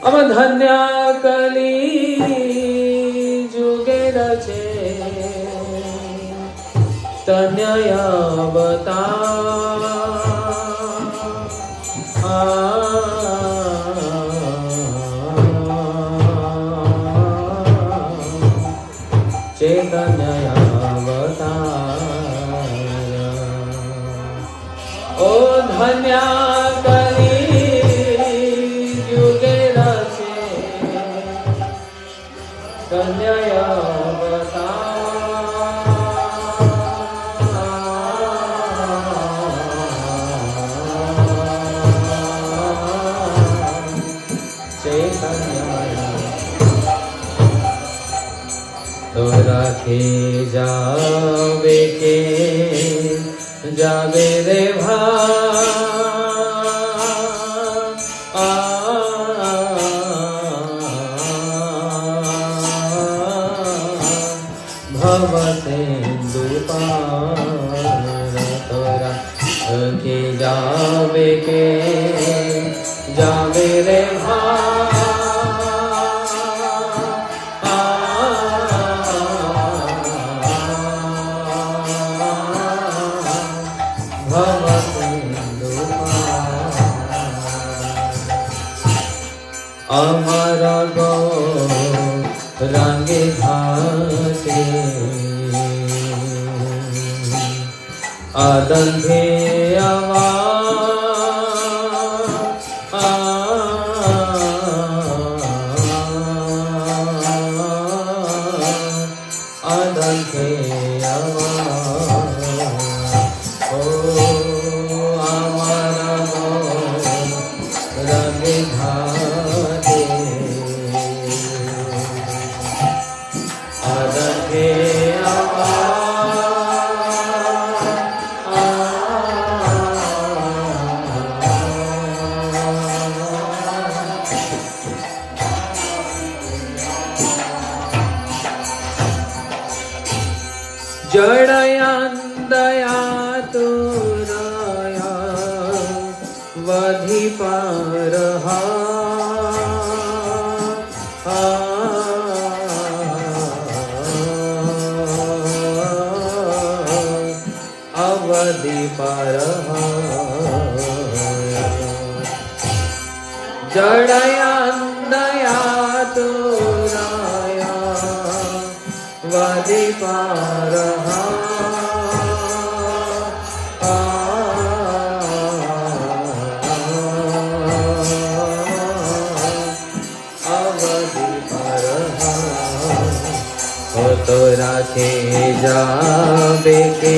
अब धन्य कली जुगे रचे तन्ययावता चैतन्ययावता ओ धन्य कली युगे रचे तन्ययावता तो रखे जावे के जावे रे भव सिंधु पार तो रखे जावे के जावे रे अमर गो रंगे घाटे अदंधे अदंधे ओ अमर गो रंगे घाटे जड़यंदया तुरया वधि पारहा अवधि पारहा जड़यंदया तुरया वधि पारहा अवधि पारहा तो राखे जावे के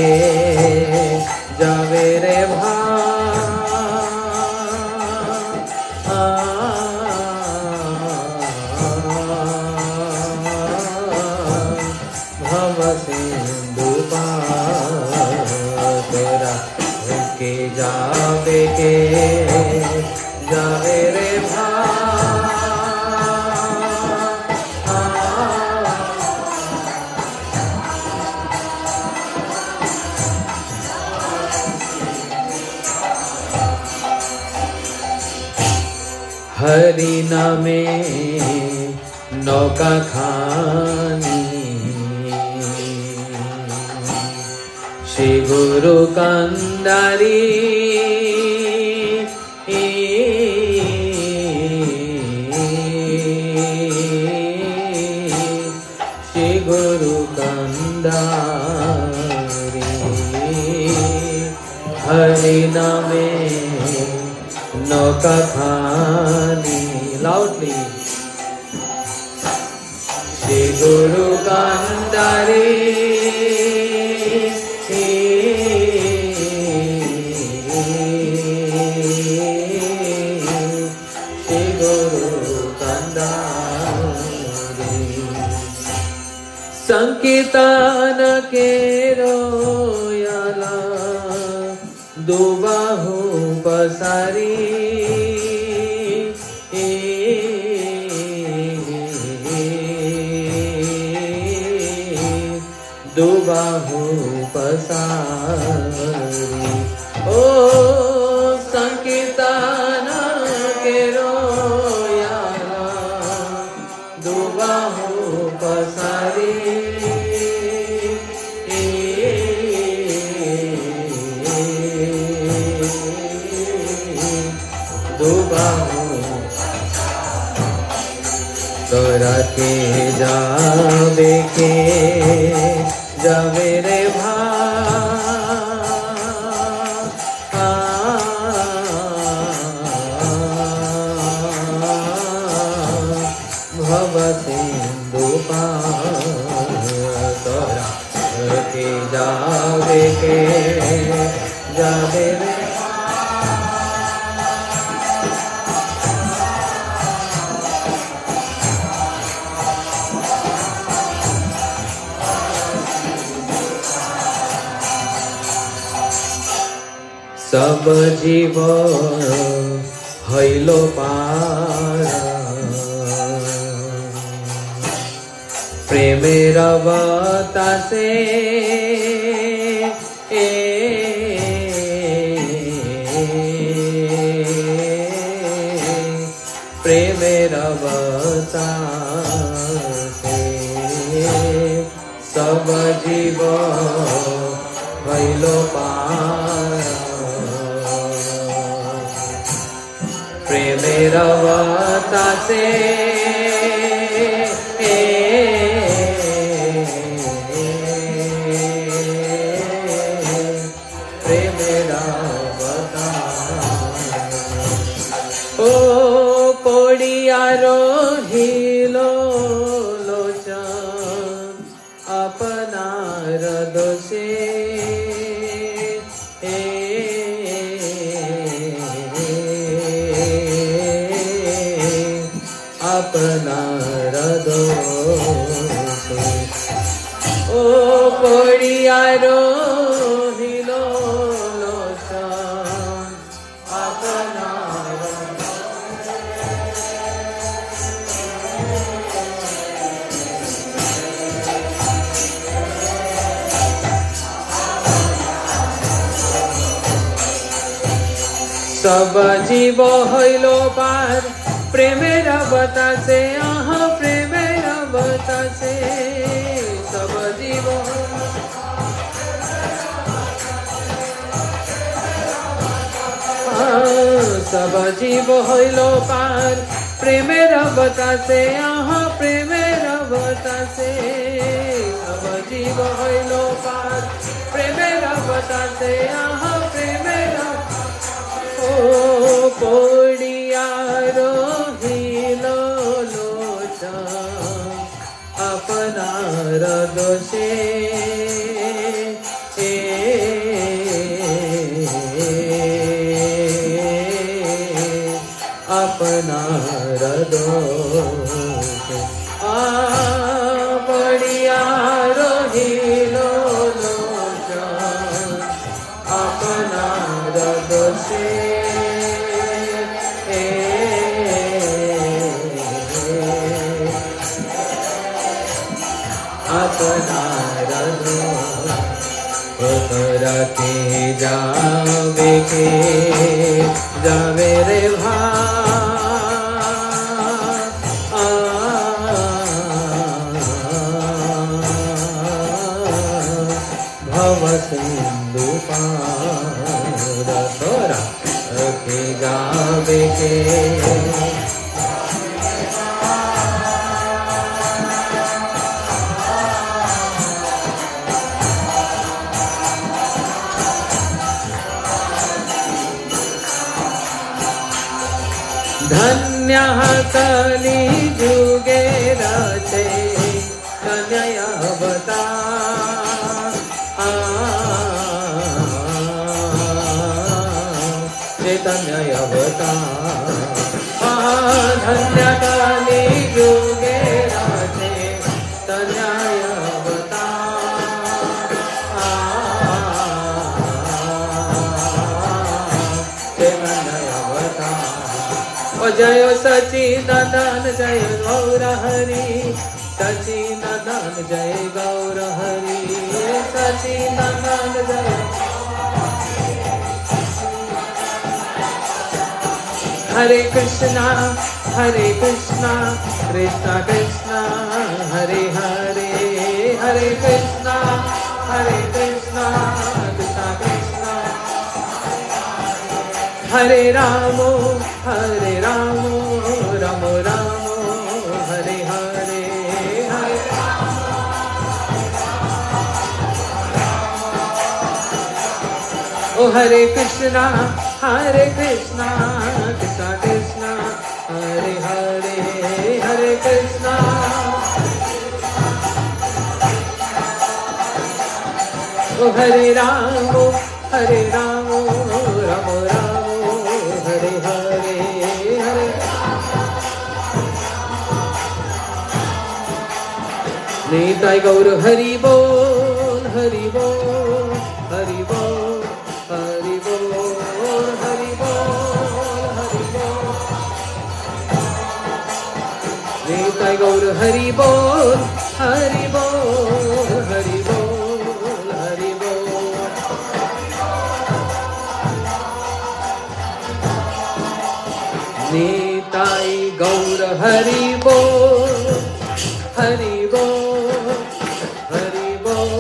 जावे रे भव सिंधु पार तोरा के जावे के जावे रे हरि नामे नौका खानी श्री गुरु कंदारी श्री गुरु कंदारी हरि नामे नौका खानी लाउडली श्री गुरु कंदारी श्री गुरु कंदारी संकीर्तन के रोयला दुबाहु पसारी दुबाहु पसारी ओ के जावे रे भव सिंधु पार के जावे रे सब जीव हईलो पार प्रेमेर बतासे प्रेमेर बतासे सब जीव हईलो पार प्रेमेर बतासे प्रेमेर बतासे ओ कोडियारो हिलो लोचन अपनार दोषे अपनार दोषे ओ कोडियारो हिलो लोचन अपनार सब जीव हईलो पार प्रेमेर बतासे प्रेमेर बतासे सब जीव सब जीव हईलो पार प्रेमेर बतासे प्रेमेर बतासे सब जीव हईलो पार प्रेमेर बतासे प्रेमेर ओ कोडियारो हिलो लोचन अपनार दोषे अपनार दोषे कोडियारो हिलो लोचन अपनार दोषे अपनार दोषे के जावे रे भव सिंधु पार तोरा के जावे धन्यः कलि जुगे रचे कन्यवतार चैतन्य अवतार धन्य कलि जुगे रचे कन्यय अवतार चैतन्य अवतार जय सचिदानंद जय गौर हरि सचिदानंद जय गौर हरि सचिदानंद जय हरे कृष्णा कृष्णा कृष्णा हरे हरे हरे कृष्णा कृष्णा कृष्णा हरे रामो रामो रामो Hare Hare Oh Hare Krishna, Krishna Krishna, Hare Hare, Hare Krishna. Oh Hare Rama, Rama Rama, Hare Hare, Hare. Nitai Gaur Hari Bol, Hari Bol, Hari Bol, Hari Bol, Hari Bol, Hari Bol. Nitai Gaur Hari Bol, Hari Bol, Hari Bol, Hari Bol. Nitai Gaur Hari Bol, Hari Bol, Hari Bol,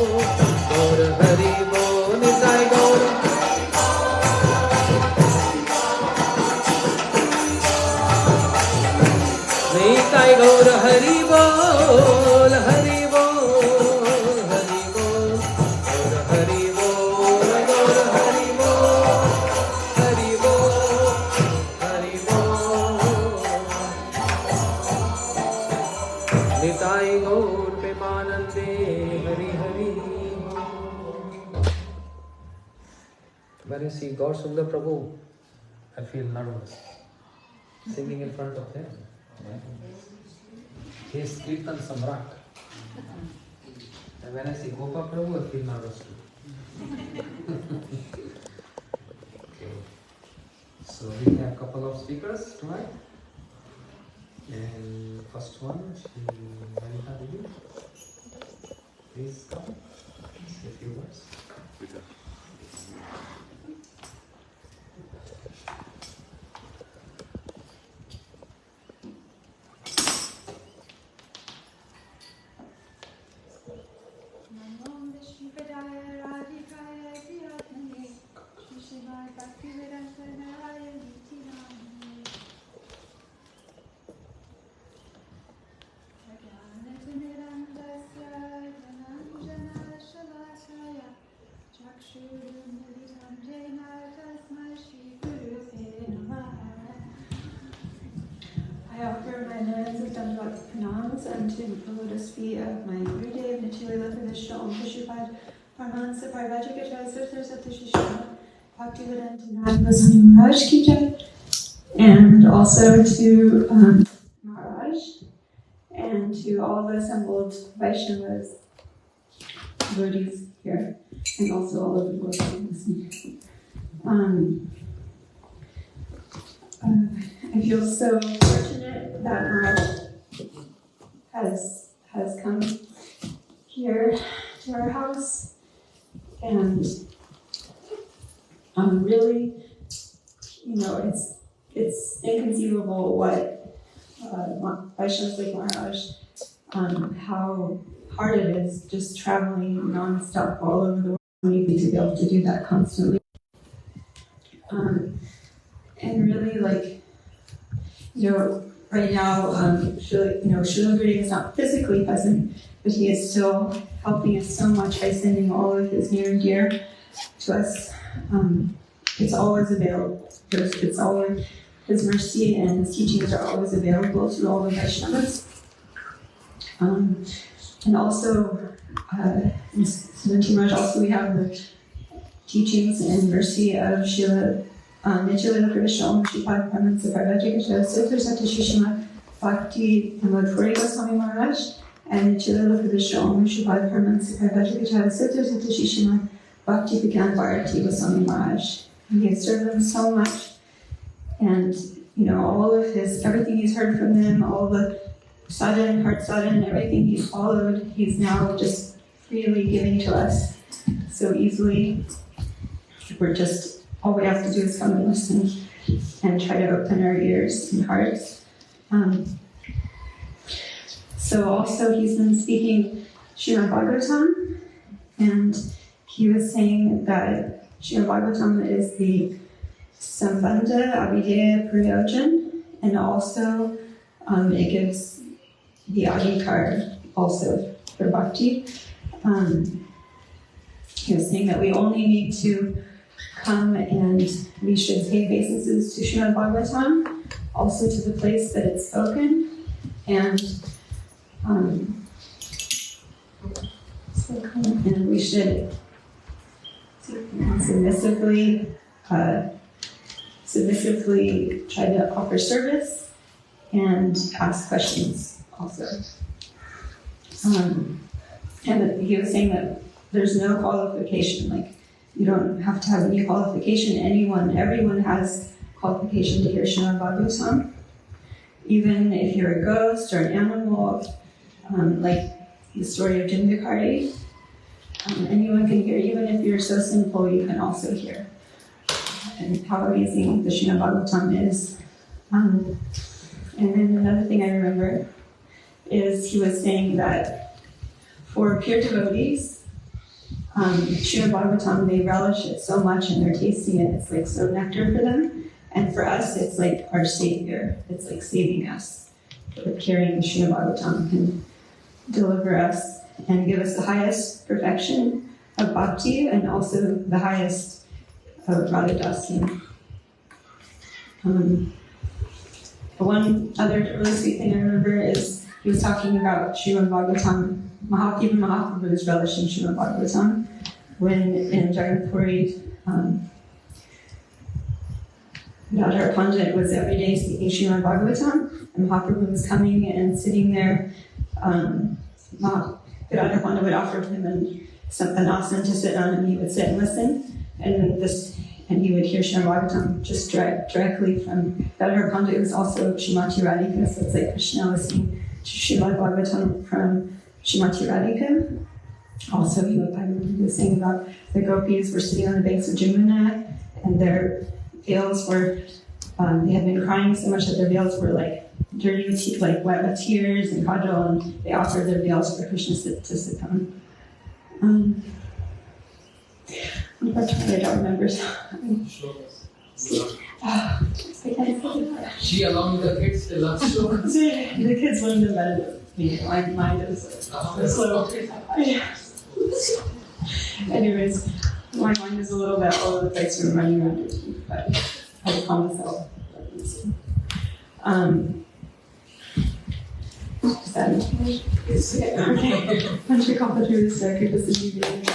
Gaur Hari Bol, Nitai Gaur. Nitai Gaur Hari Bol, Hari Bol, Hari Bol, Gaur Hari Bol, Gaur Hari Bol, Hari Bol, Hari Bol. Nitai Gaur Premanande, Hari Hari. When I see God Sundar Prabhu, I feel nervous singing in front of him. He is Kirtan Samrat. And when I see Gopa Prabhu, I feel nervous too. Okay. So we have a couple of speakers tonight. And first one, Vanita Devi. Please come. Say a few words. I offer my lands of Dandavat pranams unto the lotus feet of my Gurudev, Nichilila Pravishta Om Prashupad, Paramahansa Parvajikacharya Sutta Sattashishima, Bhaktivedanta Nagavasani Maharaj Ki Jai, and also to Maharaj, and to all the assembled Vaishnavas, devotees here, and also all of the devotees listening. I feel so fortunate that Maharaj has come here to our house, and really, it's inconceivable what Vaishnavas like Maharaj, how hard it is just traveling non-stop all over the world. We need to be able to do that constantly. And really, right now, Srila Gurudev is not physically present, but he is still helping us so much by sending all of his near and dear to us. It's always available. It's always his mercy and his teachings are always available to all the Vaishnavas. And also, in Srimad Maharaj, also we have the teachings and mercy of Srila Nichilila Pravishta Om Shripad Paramahansa Parvajikacharya Sutta Sattashishima Bhakti Puri Goswami Maharaj, and Nichilila Pravishta Om Shripad Paramahansa Parvajikacharya Sutta Sattashishima Bhakti Vigyan Bharati Goswami Maharaj. He has served them so much, and all of everything he's heard from them, all the sadhana, heart sadhana, everything he's followed, he's now just freely giving to us so easily. All we have to do is come and listen and try to open our ears and hearts. So also he's been speaking Srimad Bhagavatam, and he was saying that Srimad Bhagavatam is the Sambandha Avideya Prayojan, and also it gives the Adhikar also for Bhakti. He was saying that we only need to come and we should pay obeisances to Srimad Bhagavatam, also to the place that it's spoken, and we should submissively try to offer service and ask questions also. And he was saying that there's no qualification, like you don't have to have any qualification. Everyone has qualification to hear Srimad Bhagavatam. Even if you're a ghost or an animal, like the story of Jindakari, anyone can hear. Even if you're so sinful, you can also hear. And how amazing the Srimad Bhagavatam is. And then another thing I remember is he was saying that for pure devotees, Srimad Bhagavatam, they relish it so much and they're tasting it, it's like so nectar for them. And for us, it's like our savior. It's like saving us. But carrying Srimad Bhagavatam can deliver us and give us the highest perfection of bhakti and also the highest of Radha Dasya. One other really sweet thing I remember is he was talking about Srimad Bhagavatam. Even Mahaprabhu was relishing Srimad Bhagavatam when in Jagannath-puri, Radha Pandit was every day speaking Srimad Bhagavatam, and Mahaprabhu was coming and sitting there. Radha Pandit would offer him an asana to sit on, and he would sit and listen, and he would hear Srimad Bhagavatam just directly from Radha Pandit. It was also Srimati Radhika, so it's like Krishna listening to Srimad Bhagavatam from Srimati Radhika. Also, I remember he was saying about the gopis were sitting on the banks of Jamuna, and their veils were, they had been crying so much that their veils were like dirty, like wet with tears and kajal, and they offered their veils for Krishna to sit on. I don't remember. She, along with the kids, they love shlokas. The kids learned them better than me. My mind is slow. Yeah. Anyways, my mind is a little bit all over the place from running around, but I promise I'll let you see. Is that it? Okay. Once we call through this record, this is you being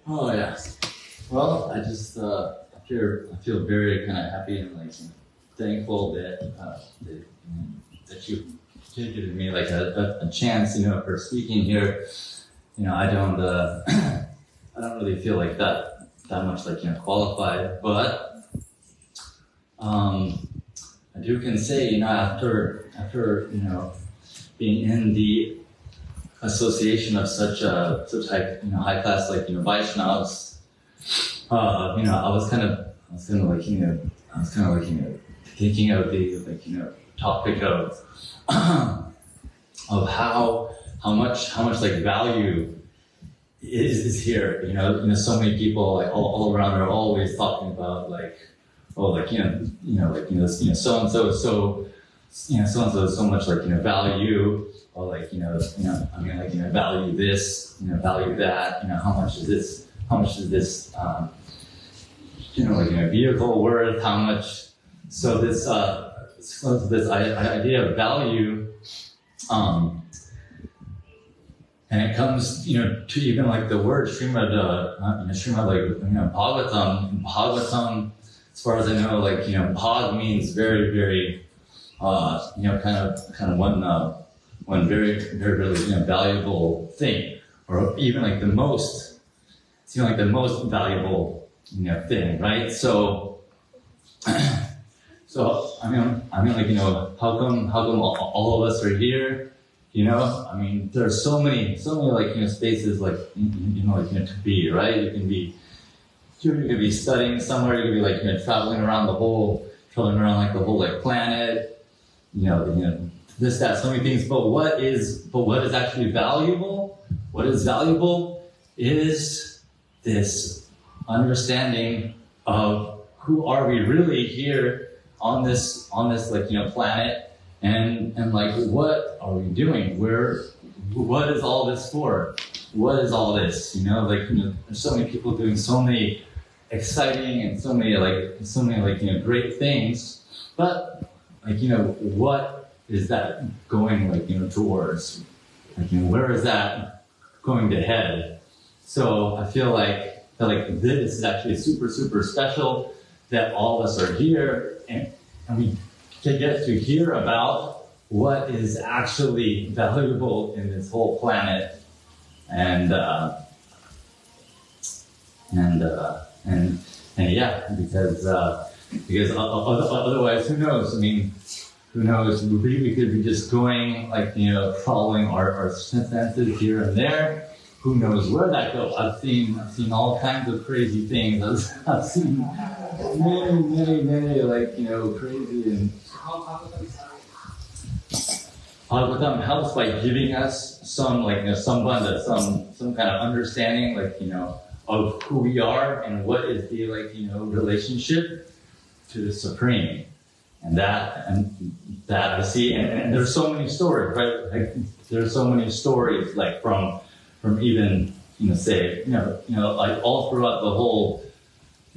Oh yeah. Well, I just I feel very kind of happy and like thankful that that you given me like a chance, for speaking here. I don't really feel like that much like qualified, but I do can say after being in the association of such high class like Vaishnavas, I was kind of thinking of the topic of how much like value is here. So many people like all around are always talking about like, so and so so so much like value, or like value this, value that, how much is this vehicle worth, how much. So this idea of value, and it comes to even like the word Srimad, Bhagavatam, as far as I know, Bhag means very, very, kind of one very, very, really, valuable thing, or even like the most, valuable, thing, right? So I mean, how come all of us are here? There are so many, spaces to be, right? You you could be studying somewhere, you could be like, traveling around like the whole like planet, this, that, so many things. But what is actually valuable? What is valuable is this understanding of who are we really here on this planet, and like, what are we doing? What is all this for? What is all this? There's so many people doing so many exciting and so many great things, but what is that going towards? Where is that going to head? So I feel like this is actually super, super special that all of us are here, and we can get to hear about what is actually valuable in this whole planet, and yeah, because otherwise, who knows? Who knows? We could be just going following our senses here and there. Who knows where that goes? I've seen all kinds of crazy things. I've seen many crazy, and Bhagavatam helps by giving us some bandha, some kind of understanding of who we are and what is the relationship to the Supreme. And that I see, and there's so many stories, right? There's so many stories from even all throughout the whole,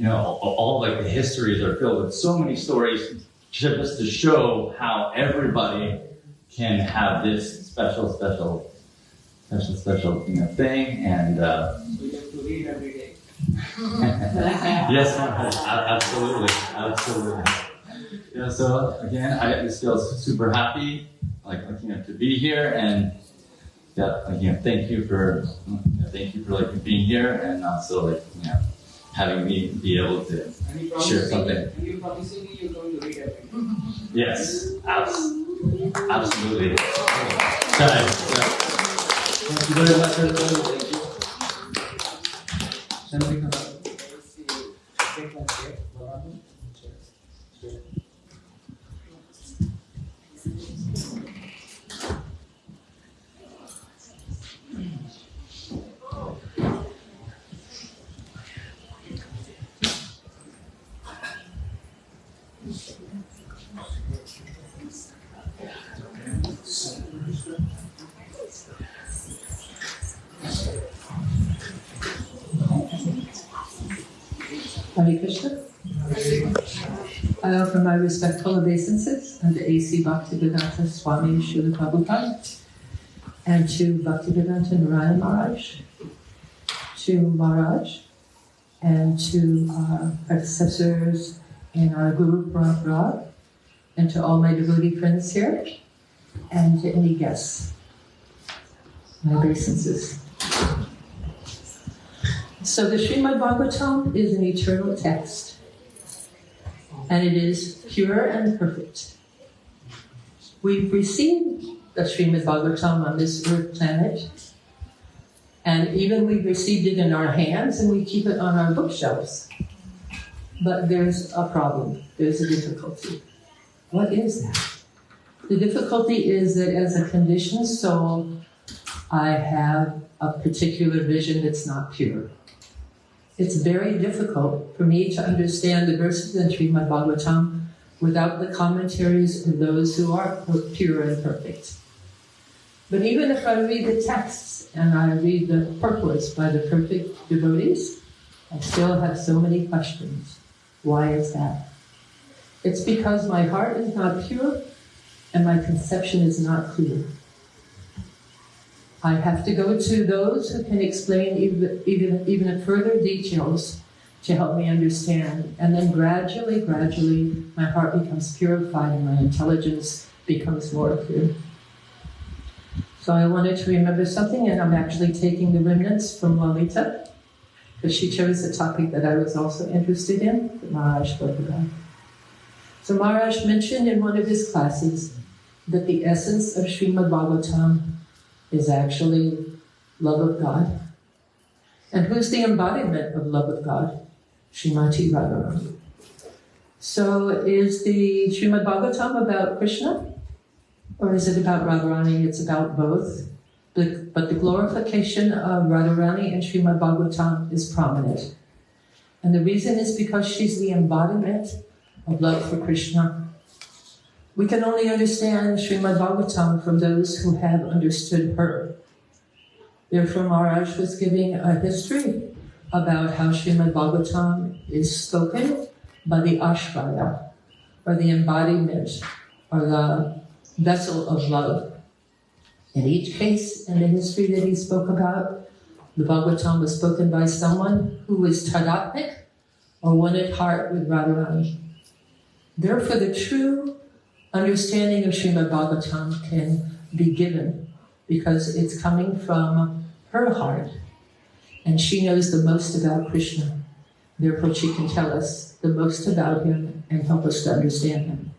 all the histories are filled with so many stories just to show how everybody can have this special thing, and we have to read every day. Yes, absolutely. So again, I just feel super happy, to be here, and thank you for being here, and also having me be able to share something. And you promising me you're going to read every day. Yes, absolutely. Thank you very much, everybody. Then we can take one chair. Hare Krishna. I offer my respectful obeisances unto A.C. Bhaktivedanta Swami Srila Prabhupada, and to Bhaktivedanta Narayana Maharaj, to Maharaj, and to our predecessors in our Guru Parampara, and to all my devotee friends here, and to any guests. My obeisances. So the Srimad Bhagavatam is an eternal text, and it is pure and perfect. We've received the Srimad Bhagavatam on this earth planet, and even we've received it in our hands, and we keep it on our bookshelves. But there's a problem, there's a difficulty. What is that? The difficulty is that as a conditioned soul, I have a particular vision that's not pure. It's very difficult for me to understand the verses in Srimad Bhagavatam without the commentaries of those who are pure and perfect. But even if I read the texts and I read the purports by the perfect devotees, I still have so many questions. Why is that? It's because my heart is not pure and my conception is not clear. I have to go to those who can explain even further details to help me understand. And then gradually, my heart becomes purified and my intelligence becomes more clear. So I wanted to remember something, and I'm actually taking the remnants from Lalita, because she chose a topic that I was also interested in, that Maharaj spoke about. So Maharaj mentioned in one of his classes that the essence of Srimad Bhagavatam is actually love of God. And who's the embodiment of love of God? Srimati Radharani. So is the Srimad Bhagavatam about Krishna? Or is it about Radharani? It's about both. But the glorification of Radharani in Srimad Bhagavatam is prominent. And the reason is because she's the embodiment of love for Krishna. We can only understand Srimad Bhagavatam from those who have understood her. Therefore, Maharaj was giving a history about how Srimad Bhagavatam is spoken by the Ashraya, or the embodiment, or the vessel of love. In each case, in the history that he spoke about, the Bhagavatam was spoken by someone who was tadatmik, or one at heart with Radharani. Therefore, the true understanding of Srimad Bhagavatam can be given because it's coming from her heart, and she knows the most about Krishna. Therefore, she can tell us the most about him and help us to understand him.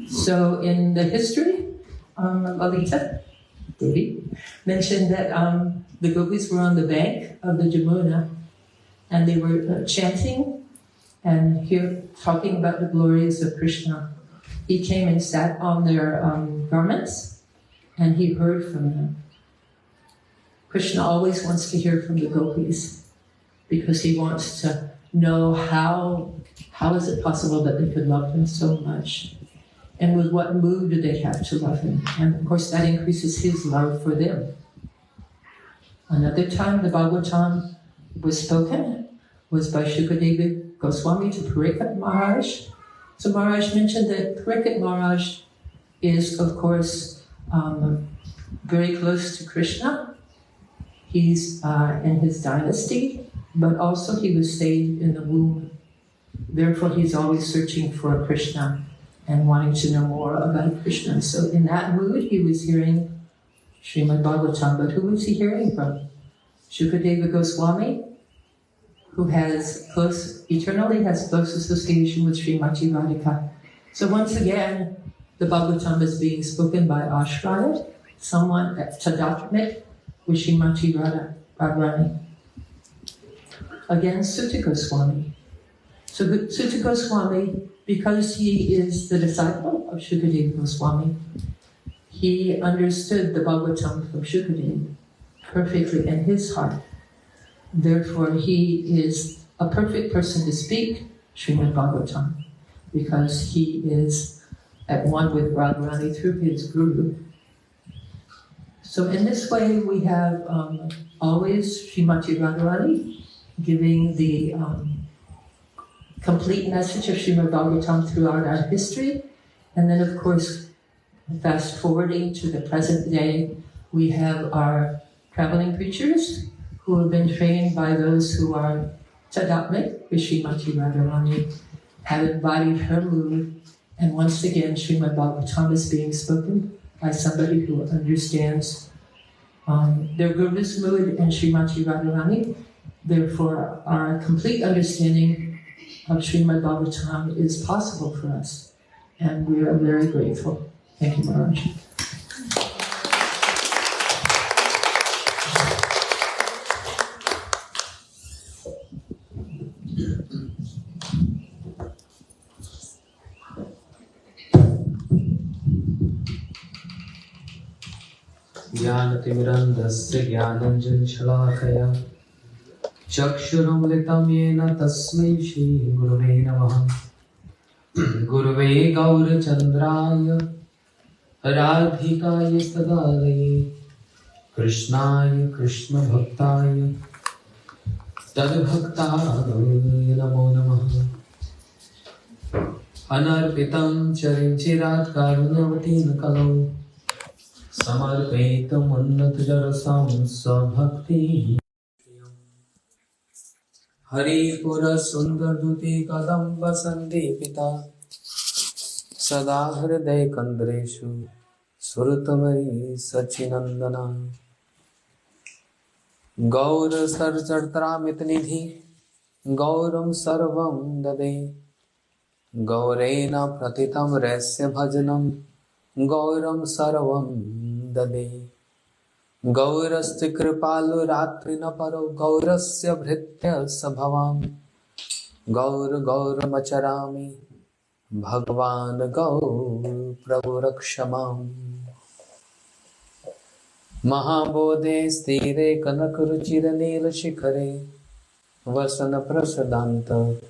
So, in the history, Lalita Devi mentioned that the gopis were on the bank of the Jamuna, and they were chanting and talking about the glories of Krishna. He came and sat on their garments, and he heard from them. Krishna always wants to hear from the gopis because he wants to know how is it possible that they could love him so much, and with what mood do they have to love him. And of course that increases his love for them. Another time the Bhagavatam was spoken was by Shukadeva Goswami to Parikshit Maharaj. So Maharaj mentioned that Parikshit Maharaj is, of course, very close to Krishna. He's in his dynasty, but also he was saved in the womb. Therefore, he's always searching for Krishna and wanting to know more about Krishna. So in that mood, he was hearing Srimad Bhagavatam. But who was he hearing from? Shukadeva Goswami, who eternally has close association with Srimati Radhika. So once again, the Bhagavatam is being spoken by Ashrayat, someone at Tadatmik with Srimati Radharani. Again, Sutta Goswami. So Sutta Goswami, because he is the disciple of Shukadeva Goswami, he understood the Bhagavatam from Shukadeva perfectly in his heart. Therefore, he is a perfect person to speak Srimad Bhagavatam because he is at one with Radharani through his guru. So in this way, we have always Srimati Radharani giving the complete message of Srimad Bhagavatam throughout our history. And then, of course, fast forwarding to the present day, we have our traveling preachers who have been trained by those who are Tadatmik with Srimati Radharani, have embodied her mood, and once again, Srimad Bhagavatam is being spoken by somebody who understands their guru's mood and Srimati Radharani. Therefore, our complete understanding of Srimad Bhagavatam is possible for us, and we are very grateful. Thank you, Maharaj. ज्ञानतिमिरन्धस्य ज्ञानञ्जनशलाकया चक्षुरुन्मिलितं येन तस्मै श्रीगुरवे नमः। गुरवे गौरचन्द्राय राधिकाय सदालये कृष्णाय कृष्णभक्ताय तद्भक्ताय नमो नमः। अनर्पितं चरिञ्चिरात् कारुण्यवतीर्न कलौ समर्पयितुमुन्नतजरसां स्वभक्तिः। हरिपुरसुन्दरदूते कदम्ब सन्दीपिता सदा हृदयकन्द्रेषु सुरतमयी सच्चिनन्दना। गौरसर्जत्रामितनिधि गौरं सर्वं ददे गौरेण प्रतितं रस्य भजनं गौरं सर्वं ददे। गौरस्य कृपालु रात्रिन परो गौरस्य भृत्य सभवाम् Gaur Gaur Macharami Bhagwan Gaur Prabhu Rakshamam Mahabodhe Stire Kanakaruchira Nila Shikhare Vasana Prasadanta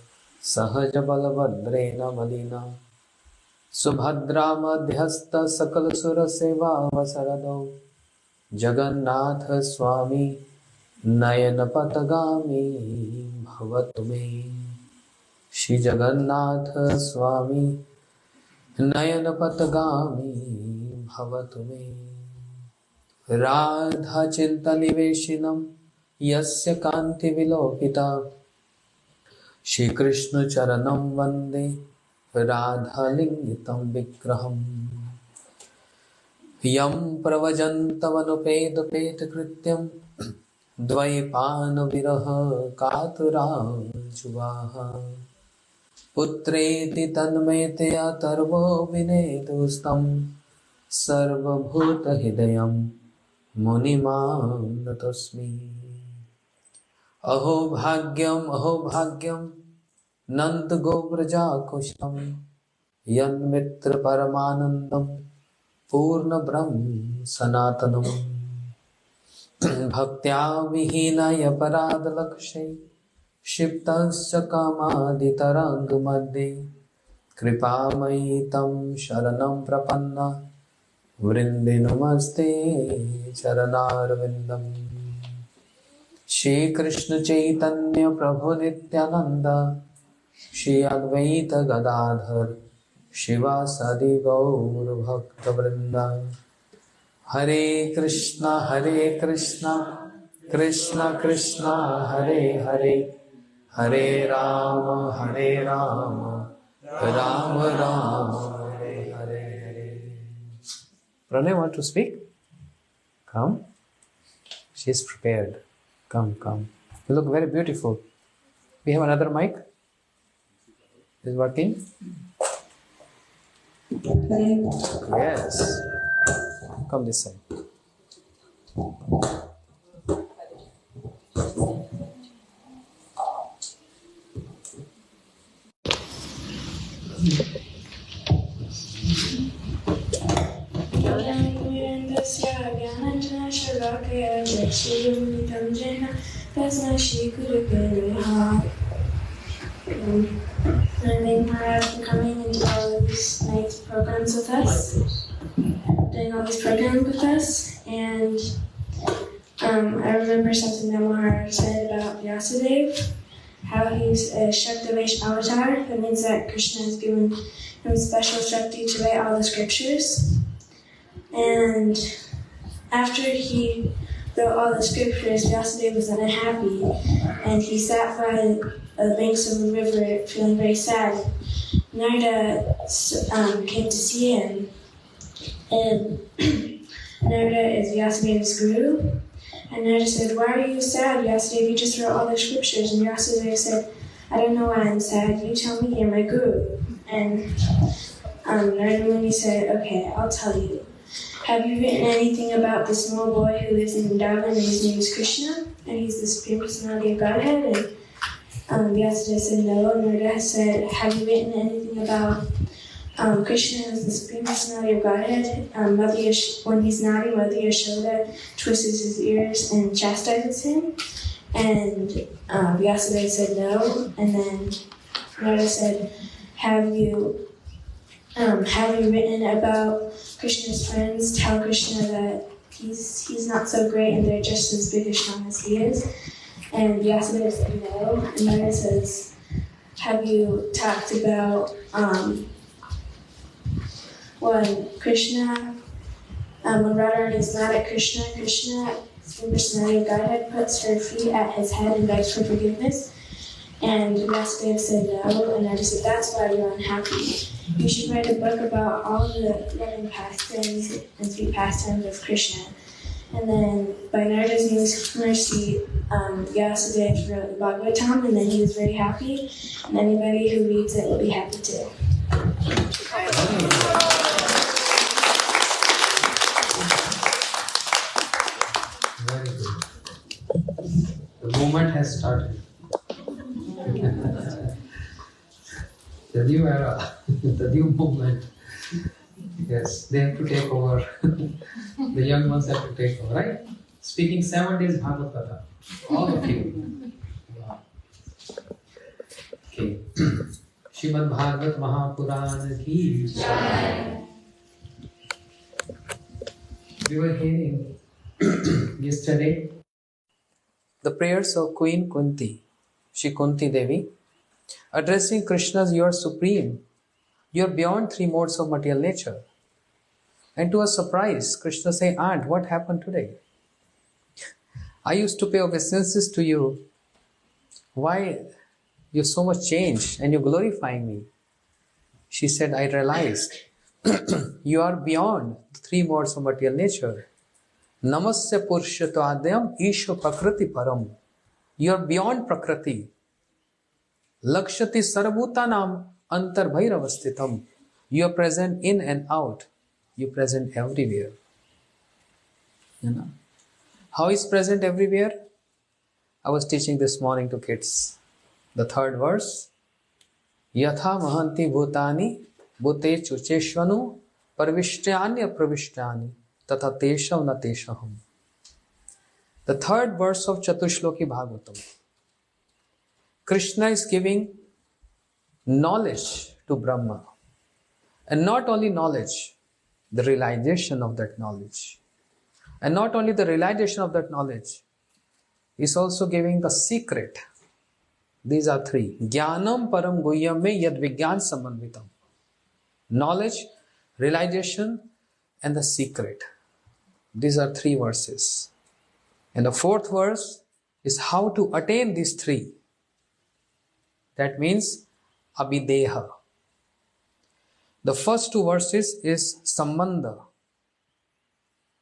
Sahaja Balabhadrena Malina Subhadra Madhyasta Sakal Sura Seva Vasarado Jagannatha Swami Nayana Patagami Bhavatume Shri Jagannatha Swami Nayana Patagami Bhavatume Radha Chinta Niveshinam Yasya Kanti Vilopita Shri Krishna Charanam Vande Radha Lingitam Vigraham Yam Pravajantavanupeda Peta Krityam Dvaipana Viraha Katura Juvaha Putreti Tanmete Atarvo Vinedustam Sarva Bhuta Hidayam Munimam Natasmi Aho Bhagyam Nanda Gobraja Kusham Yan Mitra Paramanandam Purna Brahm Sanatanam Bhaktya Vihinaya Parada Lakshay Shiptasya Kamadi Tarang Madde Kripamayi Tam Sharanam Prapanna Vrinde Namaste Charanarvindam Shri Krishna Chaitanya Prabhu Nityananda Shri Advaita Gadadhar Shivasadi Gaur Bhakta Vrinda Hare Krishna Krishna Krishna Hare Hare Hare Rama Rama Rama Hare Hare. Pranay, want to speak? Come. She is prepared. Come. You look very beautiful. We have another mic. Is it working? Yes. Come this side. Thank Maharaj for coming and doing all of these nice programs with us. And I remember something that Maharaj said about Vyasadeva, how he's a Shakti-Vesh avatar. That means that Krishna has given him special Shakti to write all the scriptures. And after he wrote all the scriptures, Vyasadeva was unhappy, and he sat by the banks of the river feeling very sad. Narada came to see him, and Narada is Vyasadeva's guru. And Narada said, "Why are you sad, Vyasadeva? You just wrote all the scriptures." And Vyasadeva said, "I don't know why I'm sad. You tell me, you're my guru." And Narada Muni said, "Okay, I'll tell you. Have you written anything about the small boy who lives in Vrindavan and his name is Krishna? And he's the Supreme Personality of Godhead?" And Vyasadeva said no. And Narada said, "Have you written anything about Krishna as the Supreme Personality of Godhead? When he's naughty, Mother Yashoda twists his ears and chastises him?" And Vyasadeva said no. And then Narada said, Have you written about Krishna's friends tell Krishna that he's not so great and they're just as big as strong as he is?" And Vyasadeva said no. And Narada says, "Have you talked about when Radharani is mad at Krishna, the personality of Godhead, puts her feet at his head and begs for forgiveness?" And Vyasadeva said no. And Narada said, "That's why you're unhappy. You should write a book about all the loving pastimes and sweet pastimes of Krishna." And then, by Narada's mercy, Vyasadeva wrote the Bhagavatam, and then he was very happy. And anybody who reads it will be happy too. Very good. The movement has started. the new era, the new movement. Yes, they have to take over. The young ones have to take over, right? Speaking 7 days Bhagavad. All of you. Wow. Okay. Srimad Bhagavat Mahapuran ki. We were hearing yesterday the prayers of Queen Kunti, Shri Kunti Devi, addressing Krishna as you are supreme, you are beyond 3 modes of material nature. And to her surprise, Krishna saying, Aunt, what happened today? I used to pay obeisances to you. Why you so much changed and you're glorifying me? She said, I realized you are beyond the 3 modes of material nature. Namasya Purushyato Adyam Isho Prakriti Param. You are beyond Prakriti. Lakshati Sarabhutanam Antar Bhairavasthitam. You are present in and out. You are present everywhere. You know? How is present everywhere? I was teaching this morning to kids. The 3rd verse. Yatha Mahanti Bhutani Bhute Chucheshvanu Parvishtyanya Pravishyani Tatha Tesham Na Teshaham. The 3rd verse of Chatushloki Bhagavatam. Krishna is giving knowledge to Brahma. And not only knowledge, the realization of that knowledge. And not only the realization of that knowledge, he is also giving the secret. These are 3. Jnanam param guhyam me yad vigyan samanvitam. Knowledge, realization, and the secret. These are 3 verses. And the 4th verse is how to attain these 3. That means abhideha. The first 2 verses is sambandha.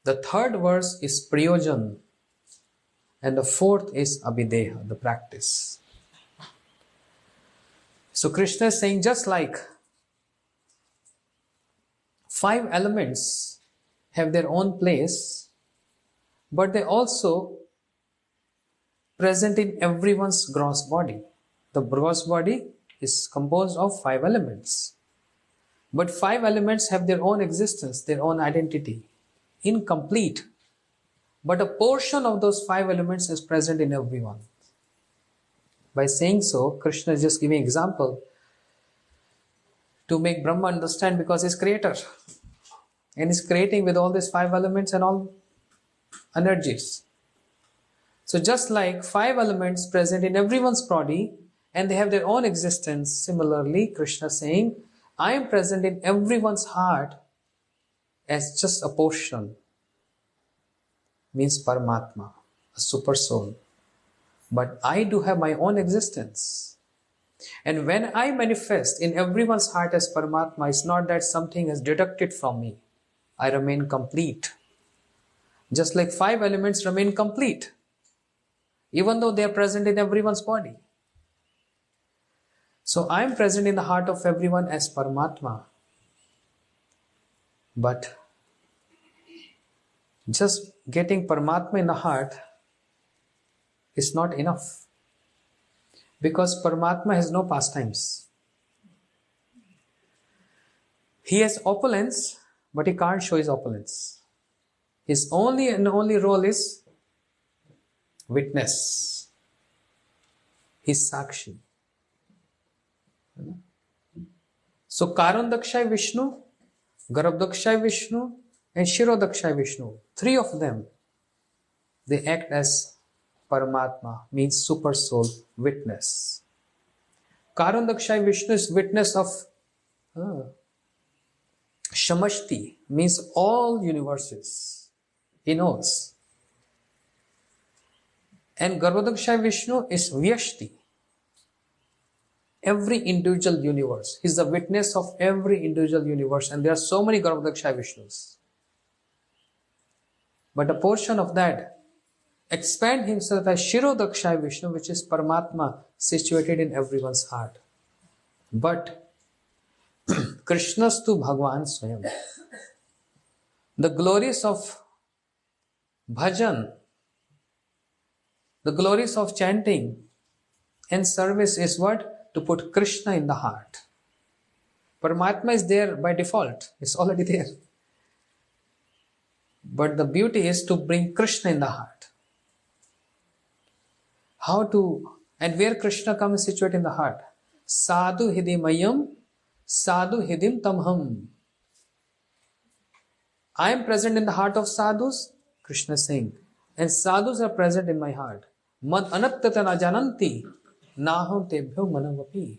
The 3rd verse is prayojan. And the 4th is abhideha, the practice. So Krishna is saying just like 5 elements have their own place, but they also present in everyone's gross body. The gross body is composed of 5 elements. But 5 elements have their own existence, their own identity. Incomplete. But a portion of those 5 elements is present in everyone. By saying so, Krishna is just giving an example to make Brahma understand, because he's creator. And he's creating with all these 5 elements and all energies. So just like 5 elements present in everyone's body and they have their own existence, similarly Krishna is saying, I am present in everyone's heart as just a portion. Means Paramatma, a super soul. But I do have my own existence. And when I manifest in everyone's heart as Paramatma, it's not that something is deducted from me. I remain complete. Just like 5 elements remain complete, even though they are present in everyone's body. So I am present in the heart of everyone as Paramatma. But just getting Paramatma in the heart is not enough. Because Paramatma has no pastimes. He has opulence, but he can't show his opulence. His only and only role is witness. He's Sakshi. So Karandakshay Vishnu, Garbhdakshay Vishnu, and Shirodakshay Vishnu, 3 of them, they act as Paramatma, means super soul, witness. Karandakshay Vishnu is witness of Shamashti, means all universes. He knows. And Garbhdakshay Vishnu is Vyashti, every individual universe. He is the witness of every individual universe, and there are so many Garbhdakshay Vishnus. But a portion of that expand himself as Shirodakshay Vishnu, which is Paramatma situated in everyone's heart. But Krishnastu Bhagwan Swayam. The glories of bhajan, the glories of chanting and service is what? To put Krishna in the heart. Paramatma is there by default. It's already there. But the beauty is to bring Krishna in the heart. How to, and where Krishna comes situate in the heart. Sadhu hidimayam, sadhu hidim tamham. I am present in the heart of sadhus, Krishna is saying. And sadhus are present in my heart. Mad anattata jananti, naham tebhyo manavapi.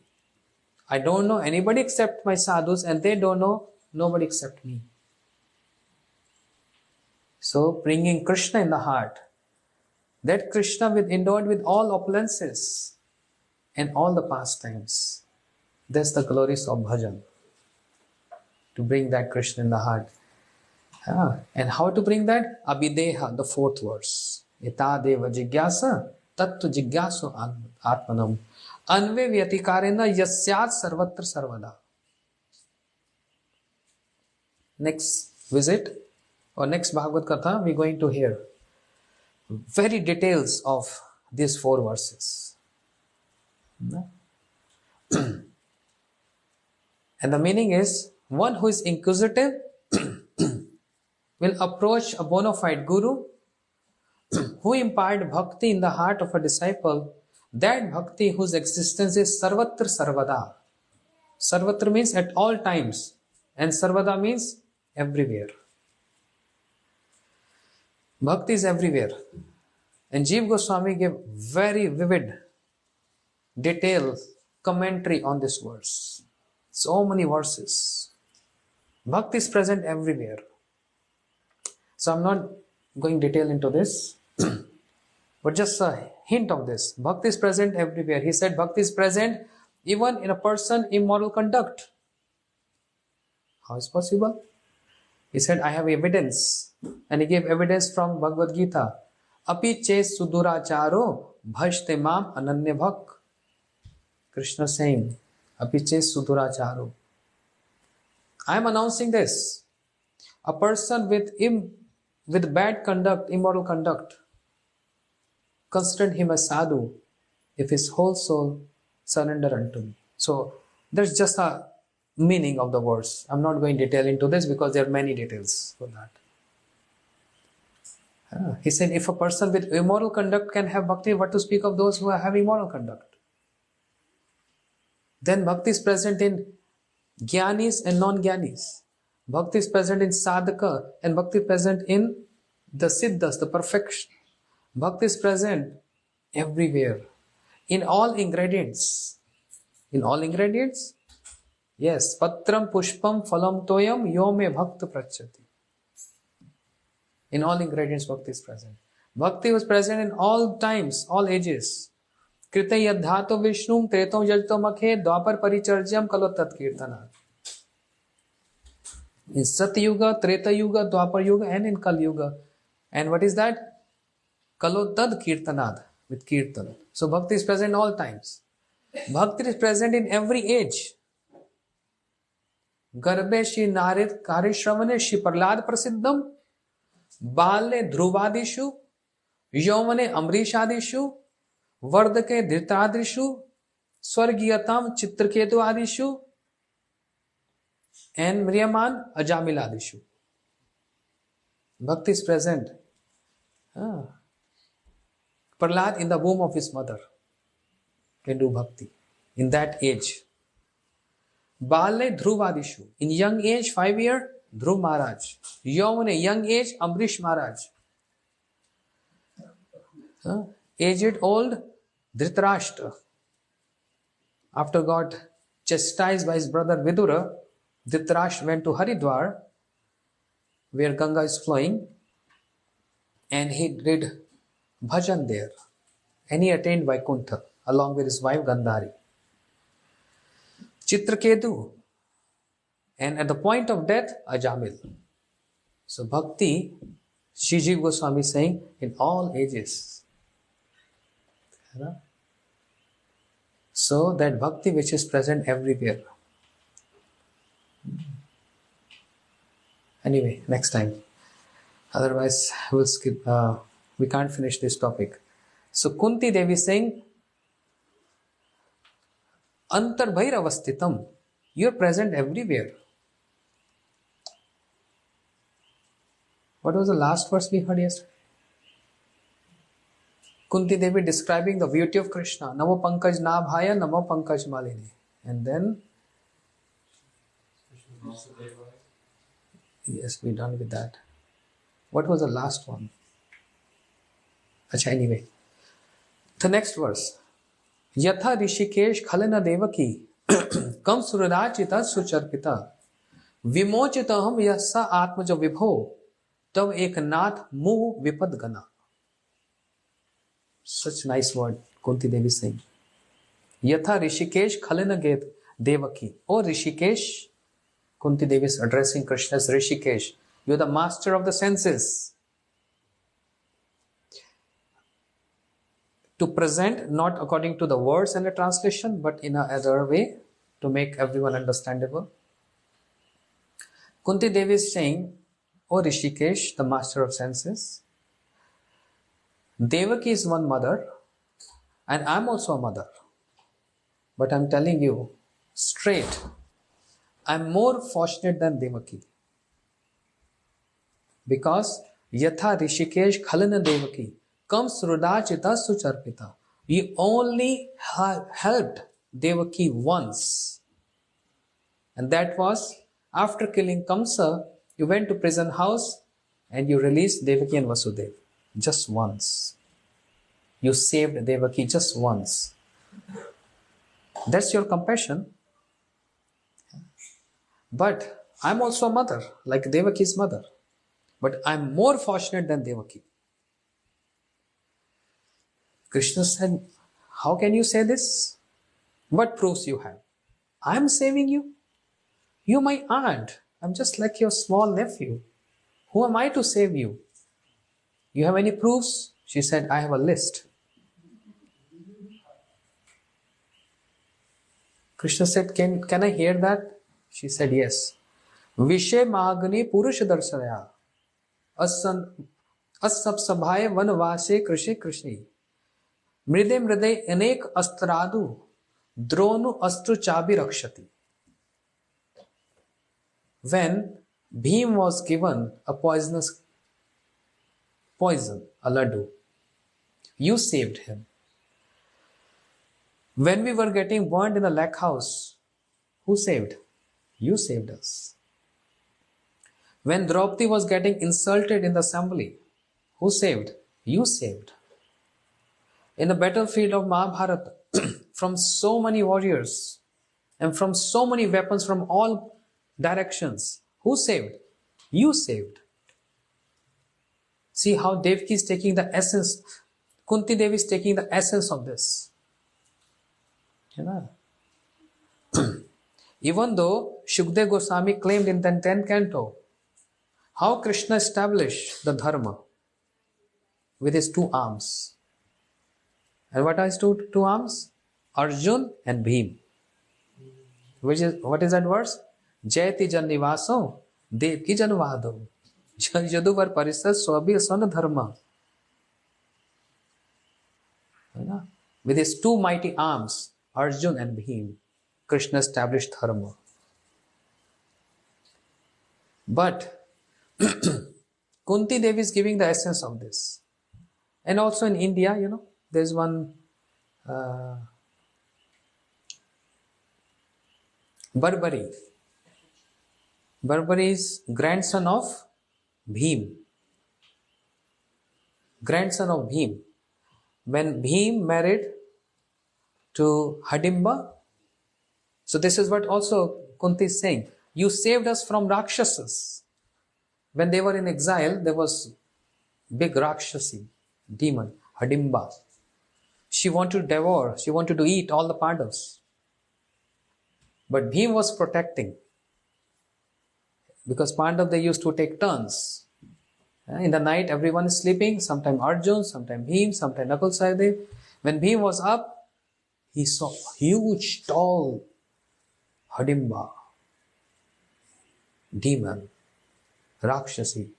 I don't know anybody except my sadhus, and they don't know nobody except me. So bringing Krishna in the heart, that Krishna endowed with all opulences and all the pastimes. That's the glories of bhajan. To bring that Krishna in the heart. And how to bring that? Abhideha, the fourth verse. Etadeva jigyasa tattu jigyasu atmanam anve vyatikarena yasyat sarvatra sarvada. Next visit or next Bhagavad Katha, we're going to hear very details of these 4 verses. And the meaning is, one who is inquisitive will approach a bona fide guru who imparted bhakti in the heart of a disciple, that bhakti whose existence is sarvatra sarvada. Sarvatra means at all times, and sarvada means everywhere. Bhakti is everywhere. And Jiva Goswami gave very vivid, detailed commentary on this verse. So many verses. Bhakti is present everywhere. So I'm not going detail into this, but just a hint of this. Bhakti is present everywhere. He said Bhakti is present even in a person immoral conduct. How is possible? He said, I have evidence. And he gave evidence from Bhagavad Gita. Api che suduracharo bhajte mam ananya bhak. Krishna saying, Api che suduracharo. I am announcing this. A person with bad conduct, immoral conduct, consider him a sadhu if his whole soul surrender unto me. So there's just a meaning of the verse. I'm not going detail into this because there are many details for that. He said, if a person with immoral conduct can have bhakti, what to speak of those who have immoral conduct? Then bhakti is present in jnanis and non-jnanis. Bhakti is present in sadhaka, and bhakti is present in the siddhas, the perfection. Bhakti is present everywhere, in all ingredients. In all ingredients? Yes. Patram pushpam phalam toyam yome bhakta prachati. In all ingredients, bhakti is present. Bhakti was present in all times, all ages. Krita yadhato vishnum tretam yajto makhe dwapar paricharjam kalo tat kirtana. In Sat Yuga, Treta Yuga, Dwapar Yuga, and in Kal Yuga. And what is that? Kalo tad kirtanad, with kirtan. So bhakti is present all times. Bhakti is present in every age. Garbhe Shri Narid Karishravane Shri Parlad Prasiddham Bale Dhruvadishu Yomane Amrishadishu Vardake Dhritadrishu Swargiyatam Chitraketu Adishu and Mriyaman Ajamiladishu. Bhakti is present. Prahlad in the womb of his mother can do bhakti in that age. Bale Dhruvadishu. In young age, 5 year, Dhruv Maharaj. Yomane, young age, Amrish Maharaj. Aged old, Dhritarashtra. After got chastised by his brother Vidura, Dhritarashtra went to Haridwar, where Ganga is flowing, and he did bhajan there. And he attained Vaikuntha along with his wife Gandhari. Chitraketu. And at the point of death, Ajamil. So bhakti, Shri Jiva Goswami is saying, in all ages. So that bhakti which is present everywhere. Anyway, next time. Otherwise, we'll skip. We can't finish this topic. So Kunti Devi is saying, Antar Bhairavastitam. You're present everywhere. What was the last verse we heard yesterday? Kunti Devi describing the beauty of Krishna. Namo Pankaj Nabhaya, Namo Pankaj Malini. And then, yes, we're done with that. What was the last one? Achha, anyway. The next verse. Yatha Rishikesh Khalana Devaki Kam Suradachita Sucharpita Vimochitaham Yasa Atmaja Vibho Tav Eknath Muh Vipadgana. Such nice word, Kunti Devi saying. Yatha Rishikesh Khalana Devaki. Oh Rishikesh, Kunti Devi is addressing Krishna as Rishikesh. You're the master of the senses. To present not according to the words and the translation, but in another way to make everyone understandable. Kunti Devi is saying, O Rishikesh, the master of senses, Devaki is one mother, and I'm also a mother. But I'm telling you straight, I'm more fortunate than Devaki. Because Yatha Rishikesh Khalana Devaki comes Rudachita Sucharpita. You only helped Devaki once. And that was after killing Kamsa, you went to prison house and you released Devaki and Vasudeva. Just once. You saved Devaki just once. That's your compassion. But I'm also a mother, like Devaki's mother. But I'm more fortunate than Devaki. Krishna said, how can you say this? What proofs you have? I'm saving you. You're my aunt. I'm just like your small nephew. Who am I to save you? You have any proofs? She said, I have a list. Krishna said, can I hear that? She said, yes. Vishe Mahagani Purusha Darshanaya Asap Sabhaye Vanvase Krishi Krishni Mride Mride Anek Astradu Dronu Astru Chabi Rakshati. When Bhim was given a poisonous poison, a laddu, you saved him. When we were getting burned in the lake house, who saved? You saved us. When Draupadi was getting insulted in the assembly, who saved? You saved. In the battlefield of Mahabharata, from so many warriors and from so many weapons from all directions, who saved? You saved. See how Devaki is taking the essence, Kunti Devi is taking the essence of this. You know? Even though Shukdev Goswami claimed in the 10th canto, how Krishna established the dharma with his two arms. And what are his two arms? Arjun and Bhim. What is that verse? Jayati jan nivaso, devki jan vado, yaduvar parisad swabhi asana dharma. With his two mighty arms, Arjun and Bhim, Krishna established dharma. But Kunti Devi is giving the essence of this. And also in India, there's one Barbari. Barbari is grandson of Bhim. Grandson of Bhim. When Bhim married to Hadimba, so this is what also Kunti is saying. You saved us from Rakshasas. When they were in exile, there was big Rakshasi, demon, Hadimba. She wanted to devour, she wanted to eat all the Pandavas. But Bhim was protecting. Because Pandav, they used to take turns. In the night, everyone is sleeping. Sometimes Arjun, sometimes Bhim, sometimes Nakul Sahadev. When Bhim was up, he saw huge, tall Hadimba, demon, Rakshasi.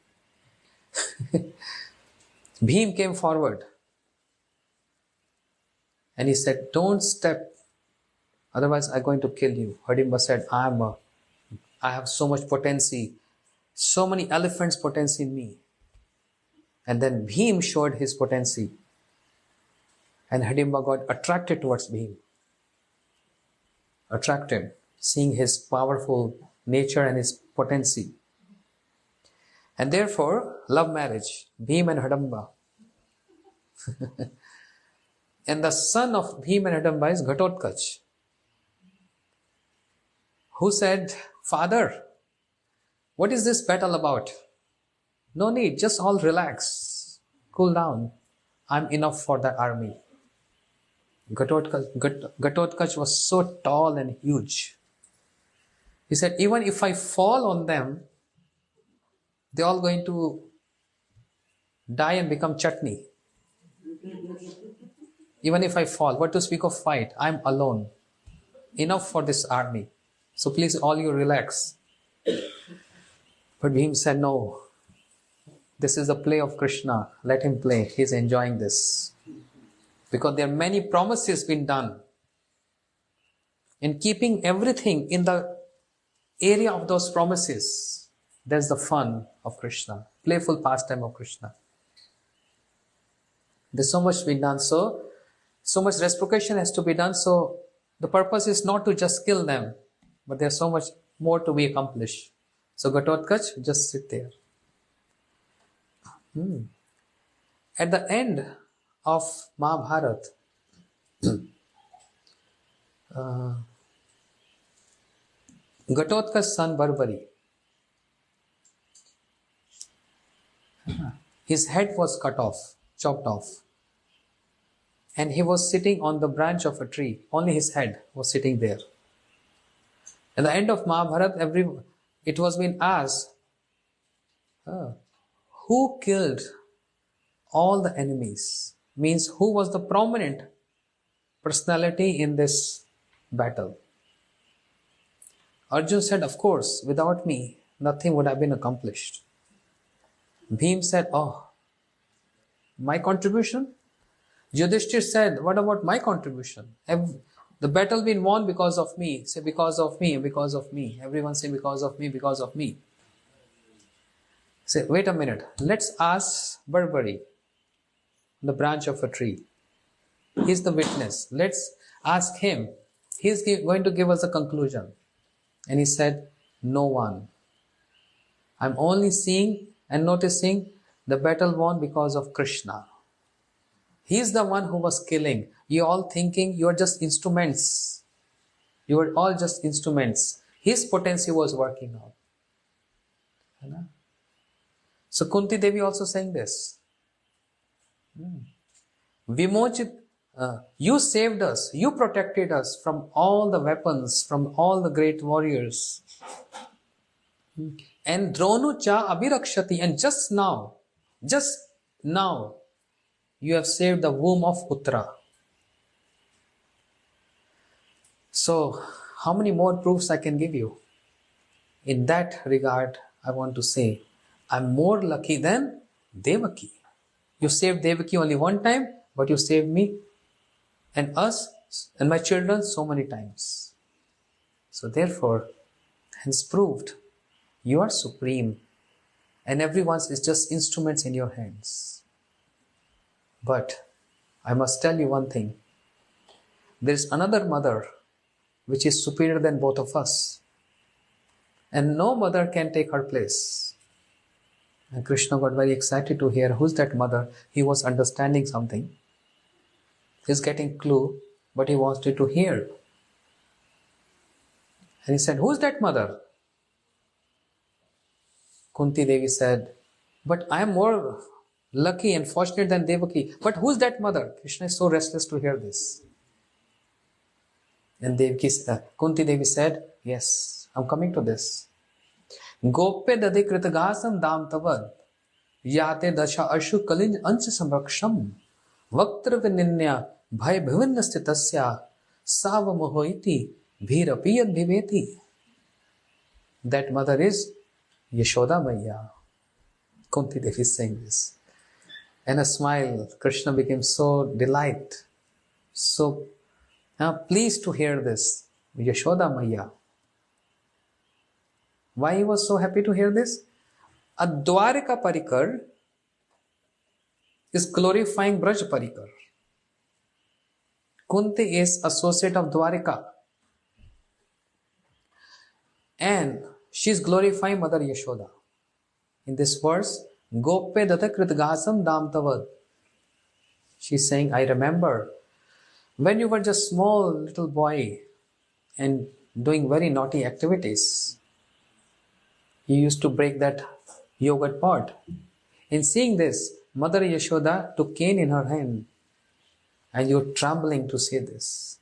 Bhim came forward and he said, don't step Otherwise, I'm going to kill you. Hidimba said, I have so much potency, so many elephants' potency in me. And then Bhim showed his potency. And Hidimba got attracted towards Bhim. Attracted, seeing his powerful nature and his potency. And therefore, love marriage, Bhim and Hidimba. And the son of Bhim and Hidimba is Ghatotkach, who said, Father, what is this battle about? No need, just all relax, cool down. I'm enough for the army. Ghatotkach was so tall and huge. He said, even if I fall on them, they're all going to die and become chutney. Even if I fall, what to speak of fight? I'm alone. Enough for this army. So please all you relax. But Bhim said, no. This is the play of Krishna. Let him play. He's enjoying this. Because there are many promises been done. In keeping everything in the area of those promises, there's the fun of Krishna. Playful pastime of Krishna. There's so much been done. So much reciprocation has to be done. So the purpose is not to just kill them, but there's so much more to be accomplished. So Ghatotkach, just sit there. At the end of Mahabharata, Ghatotkach's son Barbari, his head was cut off, chopped off. And he was sitting on the branch of a tree. Only his head was sitting there. At the end of Mahabharata, it was being asked, who killed all the enemies? Means who was the prominent personality in this battle? Arjun said, of course, without me, nothing would have been accomplished. Bhim said, my contribution? Yudhishthir said, what about my contribution? The battle been won because of me. Say, because of me, because of me. Everyone say, because of me, because of me. Say, wait a minute. Let's ask Barbari, the branch of a tree. He's the witness. Let's ask him. He's going to give us a conclusion. And he said, no one. I'm only seeing and noticing the battle won because of Krishna. He's the one who was killing. You're all thinking you're just instruments. You were all just instruments. His potency was working out. So Kunti Devi also saying this. Vimochit, you saved us. You protected us from all the weapons, from all the great warriors. And Dronu cha abhirakshati. And just now, you have saved the womb of Uttara. So, how many more proofs I can give you? In that regard, I want to say, I'm more lucky than Devaki. You saved Devaki only one time, but you saved me and us and my children so many times. So therefore, hence proved, you are supreme and everyone's is just instruments in your hands. But I must tell you one thing. There is another mother which is superior than both of us. And no mother can take her place. And Krishna got very excited to hear who's that mother. He was understanding something. He's getting clue, but he wanted to hear. And he said, who's that mother? Kunti Devi said, but I am more lucky and fortunate than Devaki. But who's that mother? Krishna is so restless to hear this. And Kunti Devi said, yes, I'm coming to this. Gope dade kritagasam dam tavad yate dasha ashu kalin ancha samraksham vaktra vininya bhai bhivinna stitasya sava mohoiti bhirapiyad bhiveti. That mother is Yashoda Maiya. Kunti Devi is saying this. And a smile, Krishna became so delighted, so pleased to hear this. Yashoda Maya. Why he was so happy to hear this? A Dwarika Parikar is glorifying Braj Parikar. Kunti is associate of Dwarika. And she is glorifying Mother Yashoda. In this verse, Gope Data Kritgasam Damtavad. She is saying, I remember when you were just small little boy and doing very naughty activities. You used to break that yogurt pot. In seeing this, Mother Yashoda took cane in her hand. And you're trembling to see this.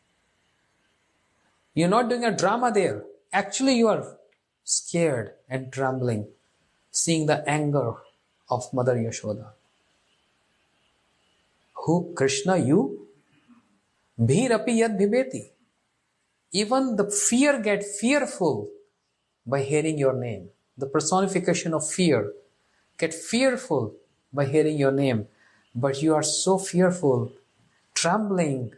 You're not doing a drama there. Actually, you are scared and trembling, seeing the anger of Mother Yashoda. Who? Krishna, you? Bhirapi yad bhibeti. Even the fear get fearful by hearing your name. The personification of fear get fearful by hearing your name. But you are so fearful, trembling,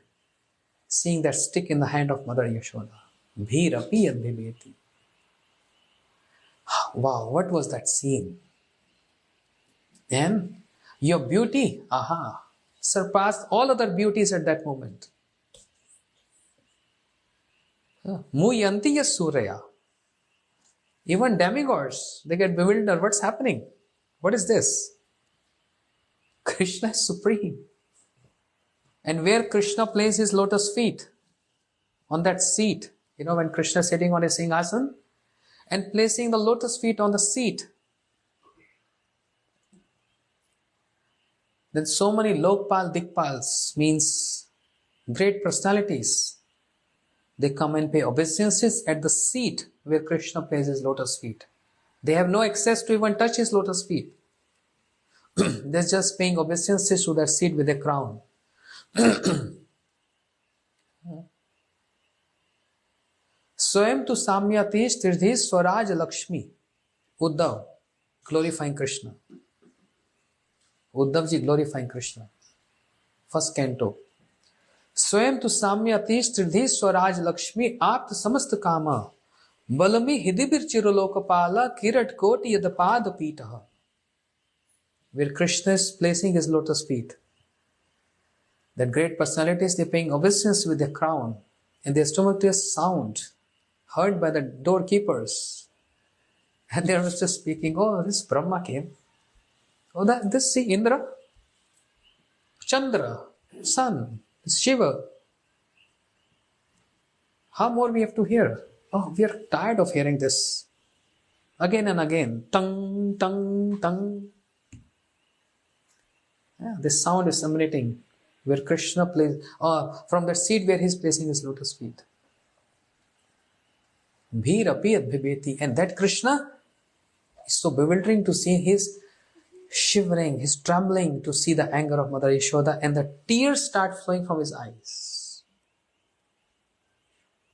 seeing that stick in the hand of Mother Yashoda. Bhirapi yad bhibeti. Wow, what was that scene? And your beauty, surpassed all other beauties at that moment. Muyanti Surya. Even demigods, they get bewildered. What's happening? What is this? Krishna is supreme. And where Krishna places his lotus feet? On that seat. You know, when Krishna is sitting on a singhasan and placing the lotus feet on the seat. Then so many Lokpal Dikpals, means great personalities. They come and pay obeisances at the seat where Krishna places lotus feet. They have no access to even touch his lotus feet. They're just paying obeisances to that seat with a crown. Swayam tu samyati stirdhi swaraj Lakshmi. Uddhav, glorifying Krishna. Uddhav ji glorifying Krishna. First canto. Swayam tu samyati stirdhi swaraj Lakshmi apt samast kama. Balami hidibir chirulokapala kirat koti yadapad pitaha. Where Krishna is placing his lotus feet. That great personalities, they're paying obeisance with their crown. And their tumultuous sound heard by the doorkeepers. And they were just speaking, oh, this Brahma came. Oh, this see Indra, Chandra, Sun, Shiva. How more we have to hear? Oh, we are tired of hearing this. Again and again. Tung, tung, tung. Yeah, this sound is emanating where Krishna plays, from the seat where he is placing his lotus feet. Bhirapi yad bhibeti. And that Krishna is so bewildering to see his shivering, his trembling, to see the anger of Mother Yashoda, and the tears start flowing from his eyes.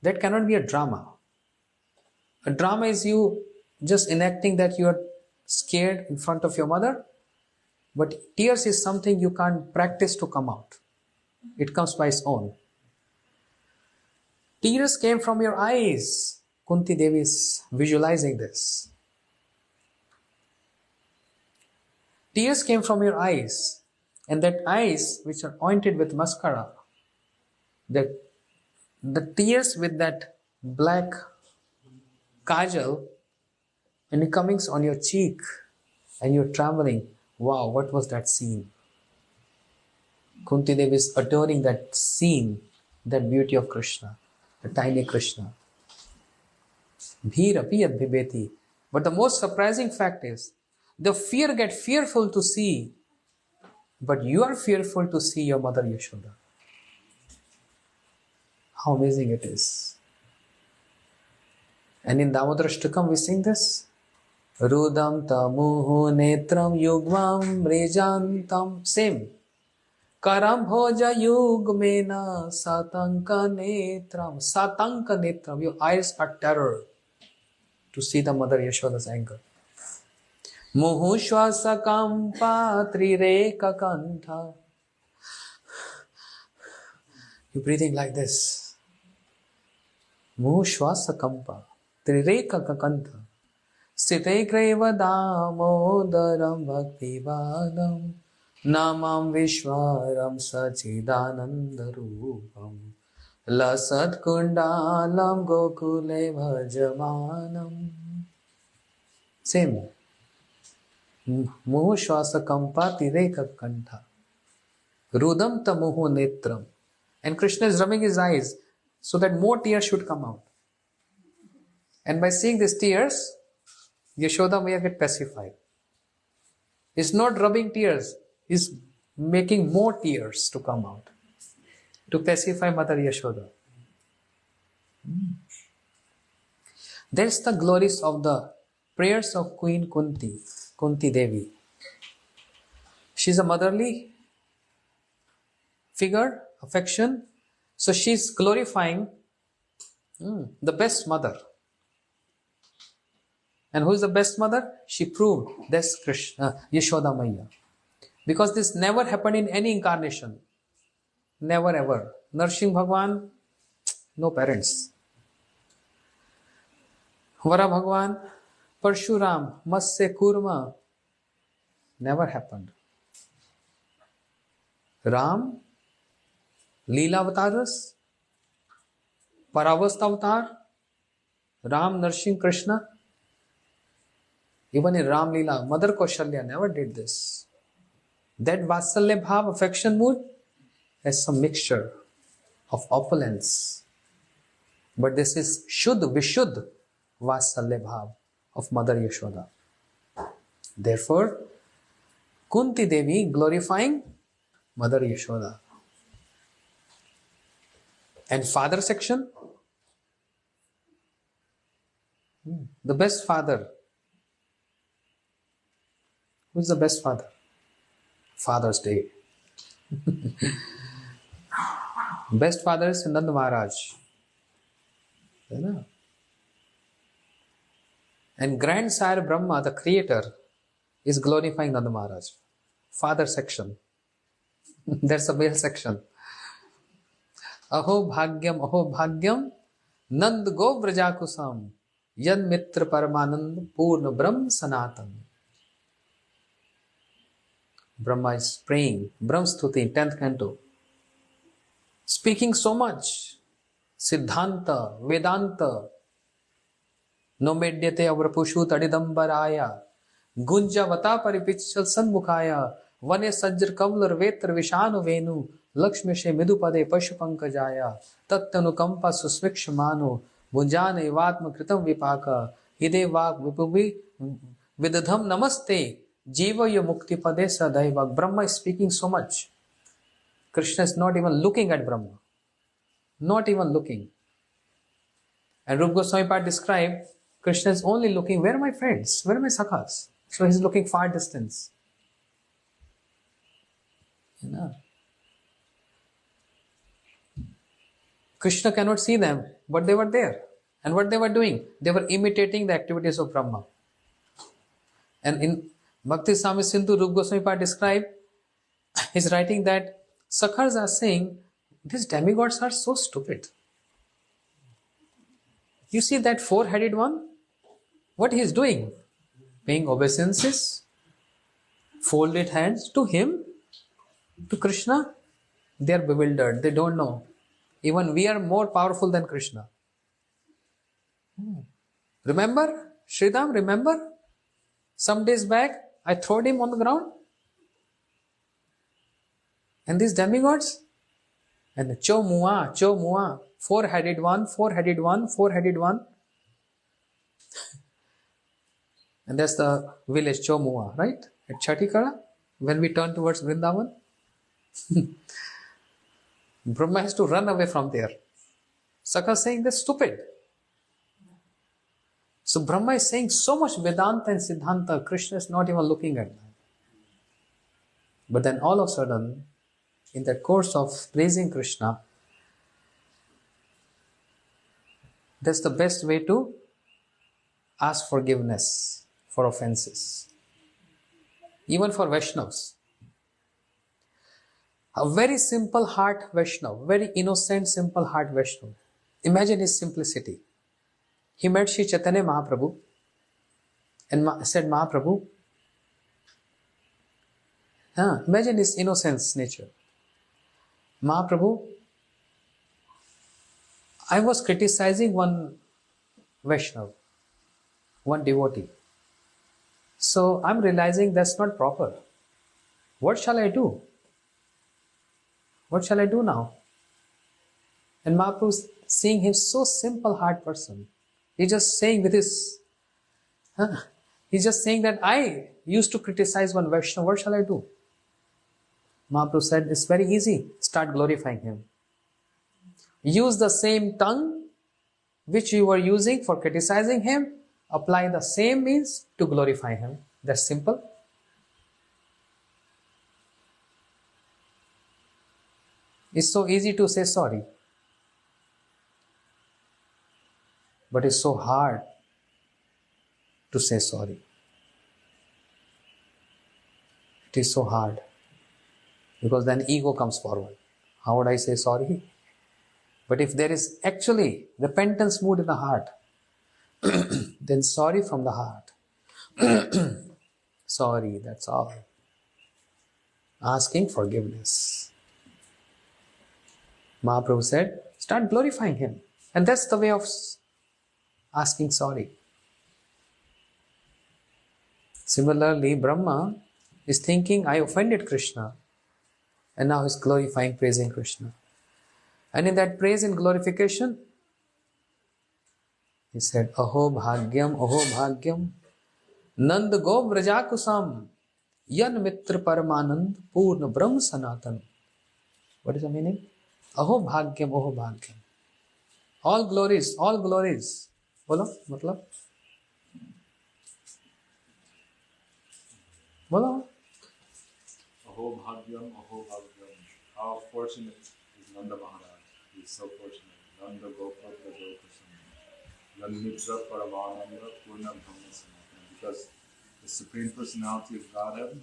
That cannot be a drama. A drama is you just enacting that you are scared in front of your mother, but tears is something you can't practice to come out. It comes by its own. Tears came from your eyes. Kunti Devi is visualizing this. Tears came from your eyes, and that eyes which are ointed with mascara, the tears with that black kajal, and it comes on your cheek, and you're trembling. Wow, what was that scene? Kunti Devi is adoring that scene, that beauty of Krishna, the tiny Krishna. Bhirapi yad bhibeti. But the most surprising fact is, the fear get fearful to see, but you are fearful to see your mother Yashoda. How amazing it is. And in Damodarashtakam we sing this. Rudam tamuhu netram yugvam rejantam. Same. Karam bhoja yugmena satanka netram. Satanka netram. Your eyes are terror to see the mother Yashoda's anger. Muhu shwasakampa trireka kantha. You're breathing like this. Mushwasakampa Trireka Kakanta Sthite Kreva Damodaram Bhaktivadam Namam Vishwaram Sachidananda Rupam Lasat Kundalam Gokule Bhajamanam. Same. Mushwasakampa Tireka Kanta Rudam Tamuhu Netram. And Krishna is rubbing his eyes so that more tears should come out. And by seeing these tears, Yashoda Maya get pacified. He's not rubbing tears, he's making more tears to come out to pacify Mother Yashoda. That's the glories of the prayers of Queen Kunti Devi. She's a motherly figure, affection. So she's glorifying the best mother. And who is the best mother? She proved that's Krishna, Yashoda Maya. Because this never happened in any incarnation. Never ever. Narsimha Bhagwan, no parents. Vara Bhagwan, Parshuram, Matsya Kurma, never happened. Ram, Leela Avataras, Paravasta Avatar, Ram, Narsimha, Krishna. Even in Ram Leela, Mother Kaushalya never did this. That Vatsalya Bhav, affection mood, has some mixture of opulence. But this is Shuddh, Vishuddh Vatsalya Bhav of Mother Yashoda. Therefore, Kunti Devi glorifying Mother Yashoda. And father section, the best father. Who's the best father? Father's Day. Best father is Nanda Maharaj. And Grandsire Brahma, the creator, is glorifying Nanda Maharaj. Father section. That's a male section. Aho bhagyam, Nand go vrajakusam, Yan mitra paramanand purna brahm sanatan. Brahma is praying, Brahm Stuti, 10th canto. Speaking so much. Siddhanta, Vedanta, no medyate avrapushu tadidambaraya, gunjavata paripichal sanmukhaya, vane sajjar kavlar vetra vishanu venu, lakshmishe midupade pashupankajaya, tattanukampa susvikshmanu, bunjane vatma kritam vipaka, hide vak vipuvi vidadham namaste, jiva yo mukti pade sadaiva. Brahma is speaking so much. Krishna is not even looking at Brahma. Not even looking. And Rupa Goswami Pad described, Krishna is only looking, where are my friends? Where are my sakhas? So he's looking far distance. Krishna cannot see them, but they were there. And what they were doing? They were imitating the activities of Brahma. And in Bhakti Sami Sindhu, Rupa Goswami Pad described, he's writing that Sakhas are saying, these demigods are so stupid. You see that four-headed one? What he is doing? Paying obeisances, folded hands to him, to Krishna. They are bewildered. They don't know. Even we are more powerful than Krishna. Remember? Sridham, remember? Some days back, I throwed him on the ground. And these demigods, and Cho Mua, four-headed one, four-headed one, four-headed one. And that's the village Cho Mua, right? At Chatikara, when we turn towards Vrindavan. Brahma has to run away from there. Sakha is saying, that's stupid. So Brahma is saying so much Vedanta and Siddhanta, Krishna is not even looking at that. But then all of a sudden, in the course of praising Krishna, that's the best way to ask forgiveness for offenses. Even for Vaishnavas. A very simple heart Vaishnava, very innocent, simple heart Vaishnava. Imagine his simplicity. He met Sri Chaitanya Mahaprabhu and said, Mahaprabhu, imagine his innocence nature. Mahaprabhu, I was criticizing one Vaishnava, one devotee. So I'm realizing that's not proper. What shall I do? What shall I do now? And Mahaprabhu, seeing him so simple heart person, he's just saying with his, he's just saying that I used to criticize one Vaishnava, what shall I do? Mahaprabhu said, it's very easy, start glorifying him. Use the same tongue which you were using for criticizing him, apply the same means to glorify him. That's simple. It's so easy to say sorry, but it's so hard to say sorry. It is so hard because then ego comes forward. How would I say sorry? But if there is actually repentance mood in the heart, then sorry from the heart. Sorry, that's all. Asking forgiveness. Mahaprabhu said, start glorifying him. And that's the way of asking sorry. Similarly, Brahma is thinking, I offended Krishna. And now he's glorifying, praising Krishna. And in that praise and glorification, he said, Aho bhagyam, Nand go vrajakusam, yan mitra paramanand, purna brahm sanatan. What is the meaning? Aho bhagyam. All glories. Bolo, matlab? Bolo. Aho bhagyam. How fortunate is Nanda Maharaj. He is so fortunate. Nanda Gopal Prajokusam. Yan mitra paramananda, purna brahma sanatan. Because the Supreme Personality of Godhead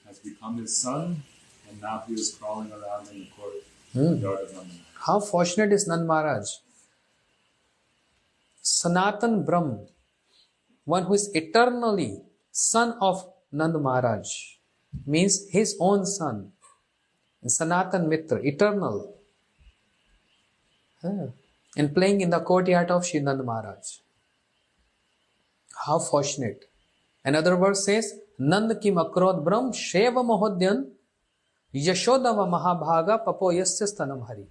has become his son, and now he is crawling around in the court. How fortunate is Nand Maharaj. Sanatan Brahm, one who is eternally son of Nand Maharaj, means his own son. And Sanatan Mitra, eternal. And playing in the courtyard of Sri Nand Maharaj. How fortunate. Another verse says, Nand kim akrod Brahm Sheva Mahodyan Yashodava Mahabhaga Papo Yasya Stanam Hari.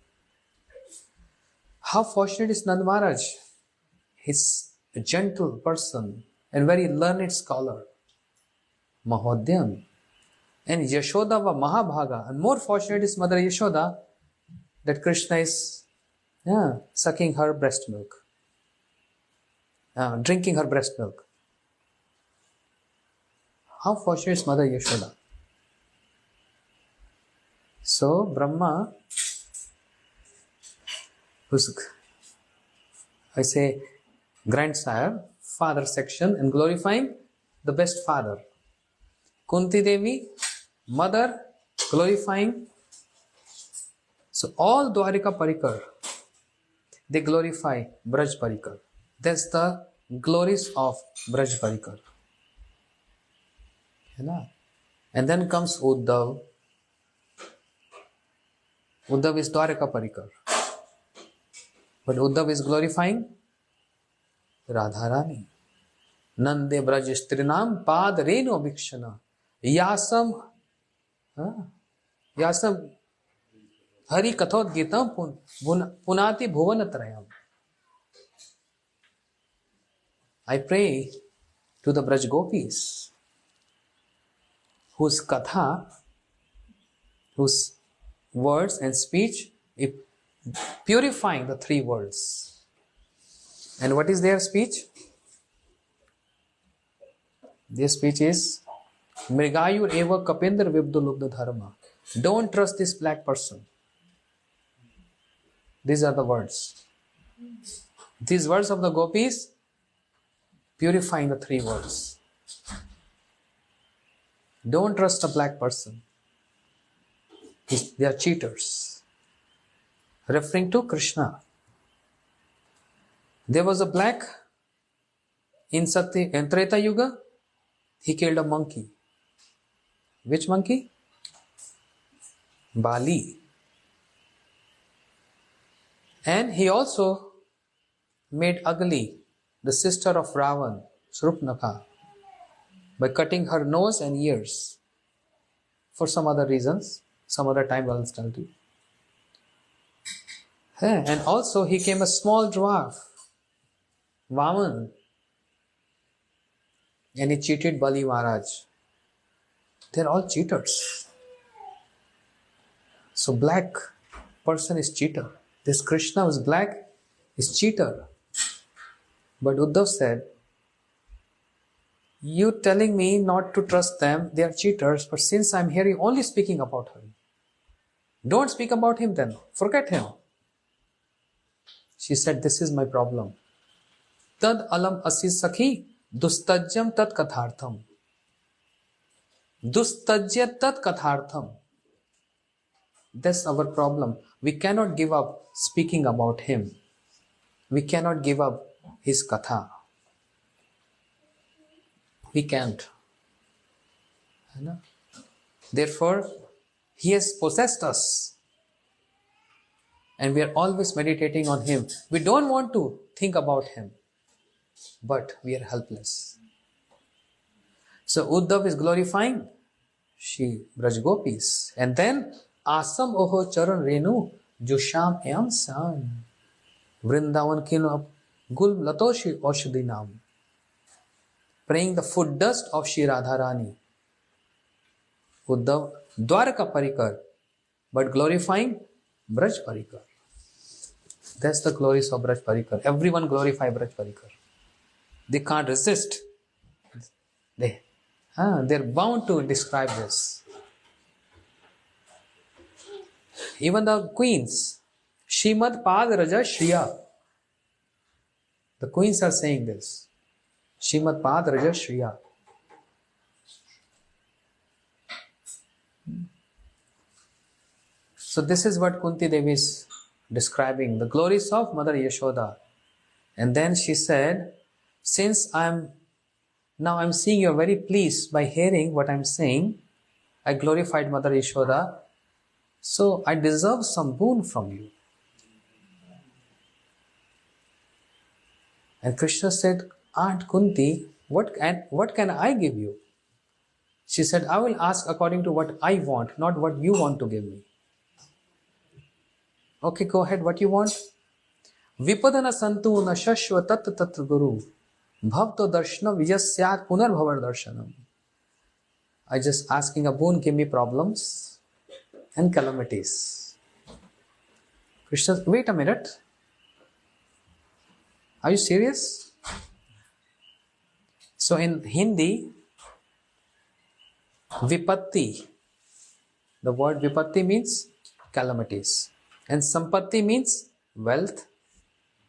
How fortunate is Nand Maharaj? He's a gentle person and very learned scholar. Mahodyan. And Yashodava Mahabhaga. And more fortunate is Mother Yashoda that Krishna is sucking her breast milk. Drinking her breast milk. How fortunate is Mother Yashoda? So, Brahma, who's, I say, grandsire, father section, and glorifying the best father. Kunti Devi, mother, glorifying. So, all Dwarika Parikar, they glorify Braj Parikar. That's the glories of Braj Parikar. And then comes Uddhav. Uddhav is Dwarika Parikar. But Uddhav is glorifying Radharani. Nande Braj Strinam Pad Reno Vikshana. Yasam Hari Kathot Gitam Punati Bhuvanatrayam. I pray to the Braj Gopis, whose katha, whose words and speech is purifying the three worlds. And what is their speech? Their speech is Mrigayur eva kapendra vibdulubda dharma. Don't trust this black person. These are the words. These words of the gopis purifying the three worlds. Don't trust a black person. They are cheaters. Referring to Krishna. There was a black in Treta Yuga. He killed a monkey. Which monkey? Bali. And he also made ugly the sister of Ravan, Srupnaka, by cutting her nose and ears for some other reasons. Some other time I'll tell you. And also he came a small dwarf, Vaman, and he cheated Bali Maharaj. They're all cheaters. So black person is cheater. This Krishna who's black is cheater. But Uddhav said, you telling me not to trust them, they are cheaters, but since I'm here, you're only speaking about him. Don't speak about him then. Forget him. She said, this is my problem. Tad alam asi sakhi dustajyam tat kathartham. Dustajya tat kathartham. That's our problem. We cannot give up speaking about him. We cannot give up his katha. We can't. Therefore, he has possessed us. And we are always meditating on him. We don't want to think about him. But we are helpless. So Uddhav is glorifying Shri Braj Gopis. And then Asam Oho Charan Renu Jusham Ayam San Vrindavan Kino Gul Latoshi Oshadinam. Praying the foot dust of Shri Radharani. Uddhav Dwarka Parikar, but glorifying Braj Parikar. That's the glories of Braj Parikar. Everyone glorify Braj Parikar. They can't resist. They're bound to describe this. Even the queens, Shrimad Pad Raja Shriya. The queens are saying this. Shrimad Pad Raja Shriya. So this is what Kunti Devi is describing, the glories of Mother Yashoda. And then she said, since I'm seeing you're very pleased by hearing what I'm saying, I glorified Mother Yashoda, so I deserve some boon from you. And Krishna said, Aunt Kunti, what can I give you? She said, I will ask according to what I want, not what you want to give me. Okay, go ahead, what you want? Vipadana santu na shashva tat tat guru bhavto darshana vijasyat punar bhavar darshanam. I just asking a boon, give me problems and calamities. Krishna, wait a minute. Are you serious? So in Hindi, vipatti, the word vipatti means calamities. And sampatti means wealth.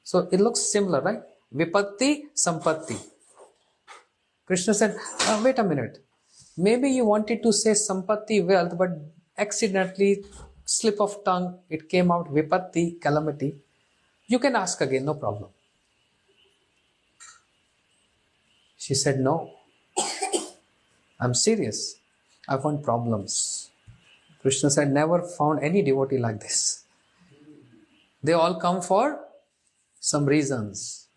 So it looks similar, right? Vipatti, sampatti. Krishna said, wait a minute. Maybe you wanted to say sampatti, wealth, but accidentally, slip of tongue, it came out vipatti, calamity. You can ask again, no problem. She said, no. I'm serious. I want problems. Krishna said, never found any devotee like this. They all come for some reasons.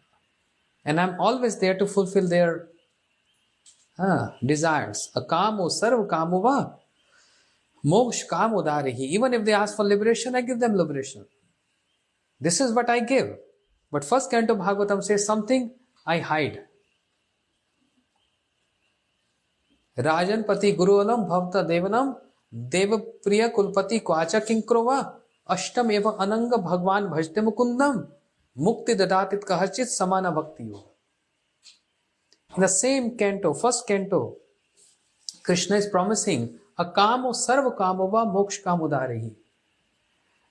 And I'm always there to fulfill their desires. Akamo sarv kamuva moksh kamudarihi. Even if they ask for liberation, I give them liberation. This is what I give. But first canto Bhagavatam says something I hide. Rajan pati guru alam bhavta devanam deva priya kulpati kwacha kinkrova ashtam eva ananga bhagwan bhajte mukundam mukti dadatit kahachit samana bhakti yoga. In the same canto, first canto, Krishna is promising akamo sarva kamova moksh kamudarihi.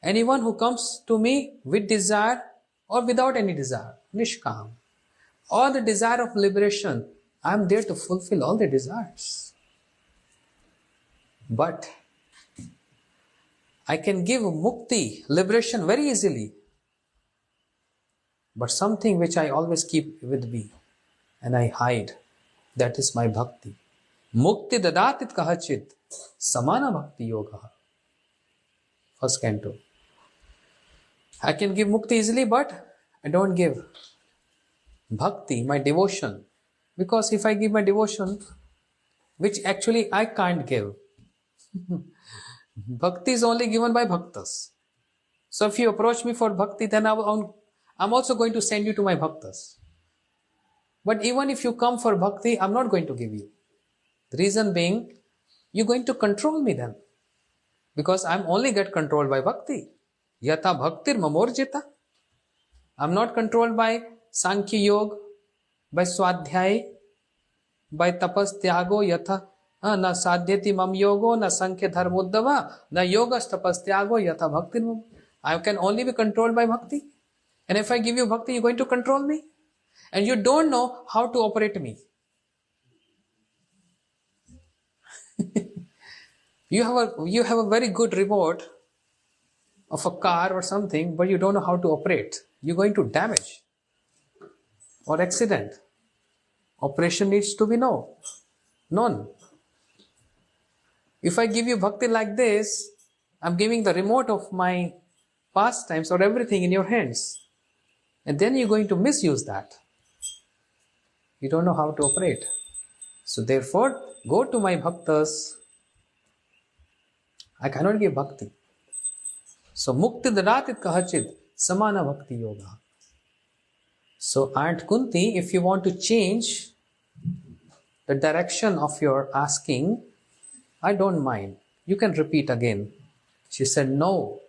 Anyone who comes to me with desire or without any desire, nishkam, or the desire of liberation, I am there to fulfill all their desires. But I can give mukti, liberation very easily. But something which I always keep with me and I hide, that is my bhakti. Mukti dadatit kahachit samana bhakti yoga. First canto. I can give mukti easily, but I don't give bhakti, my devotion. Because if I give my devotion, which actually I can't give, bhakti is only given by bhaktas. So if you approach me for bhakti, then I'm also going to send you to my bhaktas. But even if you come for bhakti, I'm not going to give you. The reason being, you're going to control me then. Because I'm only get controlled by bhakti. Yata bhaktir mamorjita. I'm not controlled by Sankhya Yoga, by Swadhyay, by Tapas Tyago Yatha. Na sadhyati mam yogo, na Sankhya dharmoddava, na yogas tapas tyago yatha bhaktir mam. I can only be controlled by bhakti. And if I give you bhakti, you're going to control me. And you don't know how to operate me. You have a very good remote of a car or something, but you don't know how to operate. You're going to damage or accident. Operation needs to be known. If I give you bhakti like this, I'm giving the remote of my pastimes or everything in your hands. And then you're going to misuse that. You don't know how to operate. So therefore, go to my bhaktas. I cannot give bhakti. So mukti dadatit kahachit samana bhakti yoga. So Aunt Kunti, if you want to change the direction of your asking, I don't mind. You can repeat again. She said, no,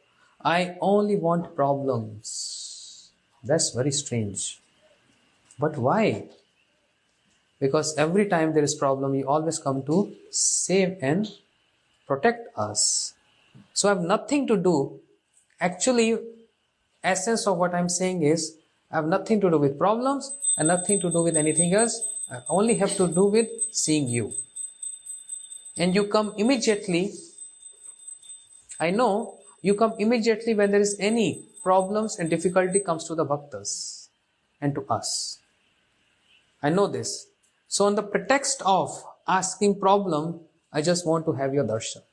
I only want problems. That's very strange. But why? Because every time there is problem, you always come to save and protect us. So I have nothing to do. Actually, essence of what I'm saying is, I have nothing to do with problems and nothing to do with anything else. I only have to do with seeing you. And you come immediately. I know you come immediately when there is any problems and difficulty comes to the bhaktas and to us. I know this. So on the pretext of asking problem, I just want to have your darshan.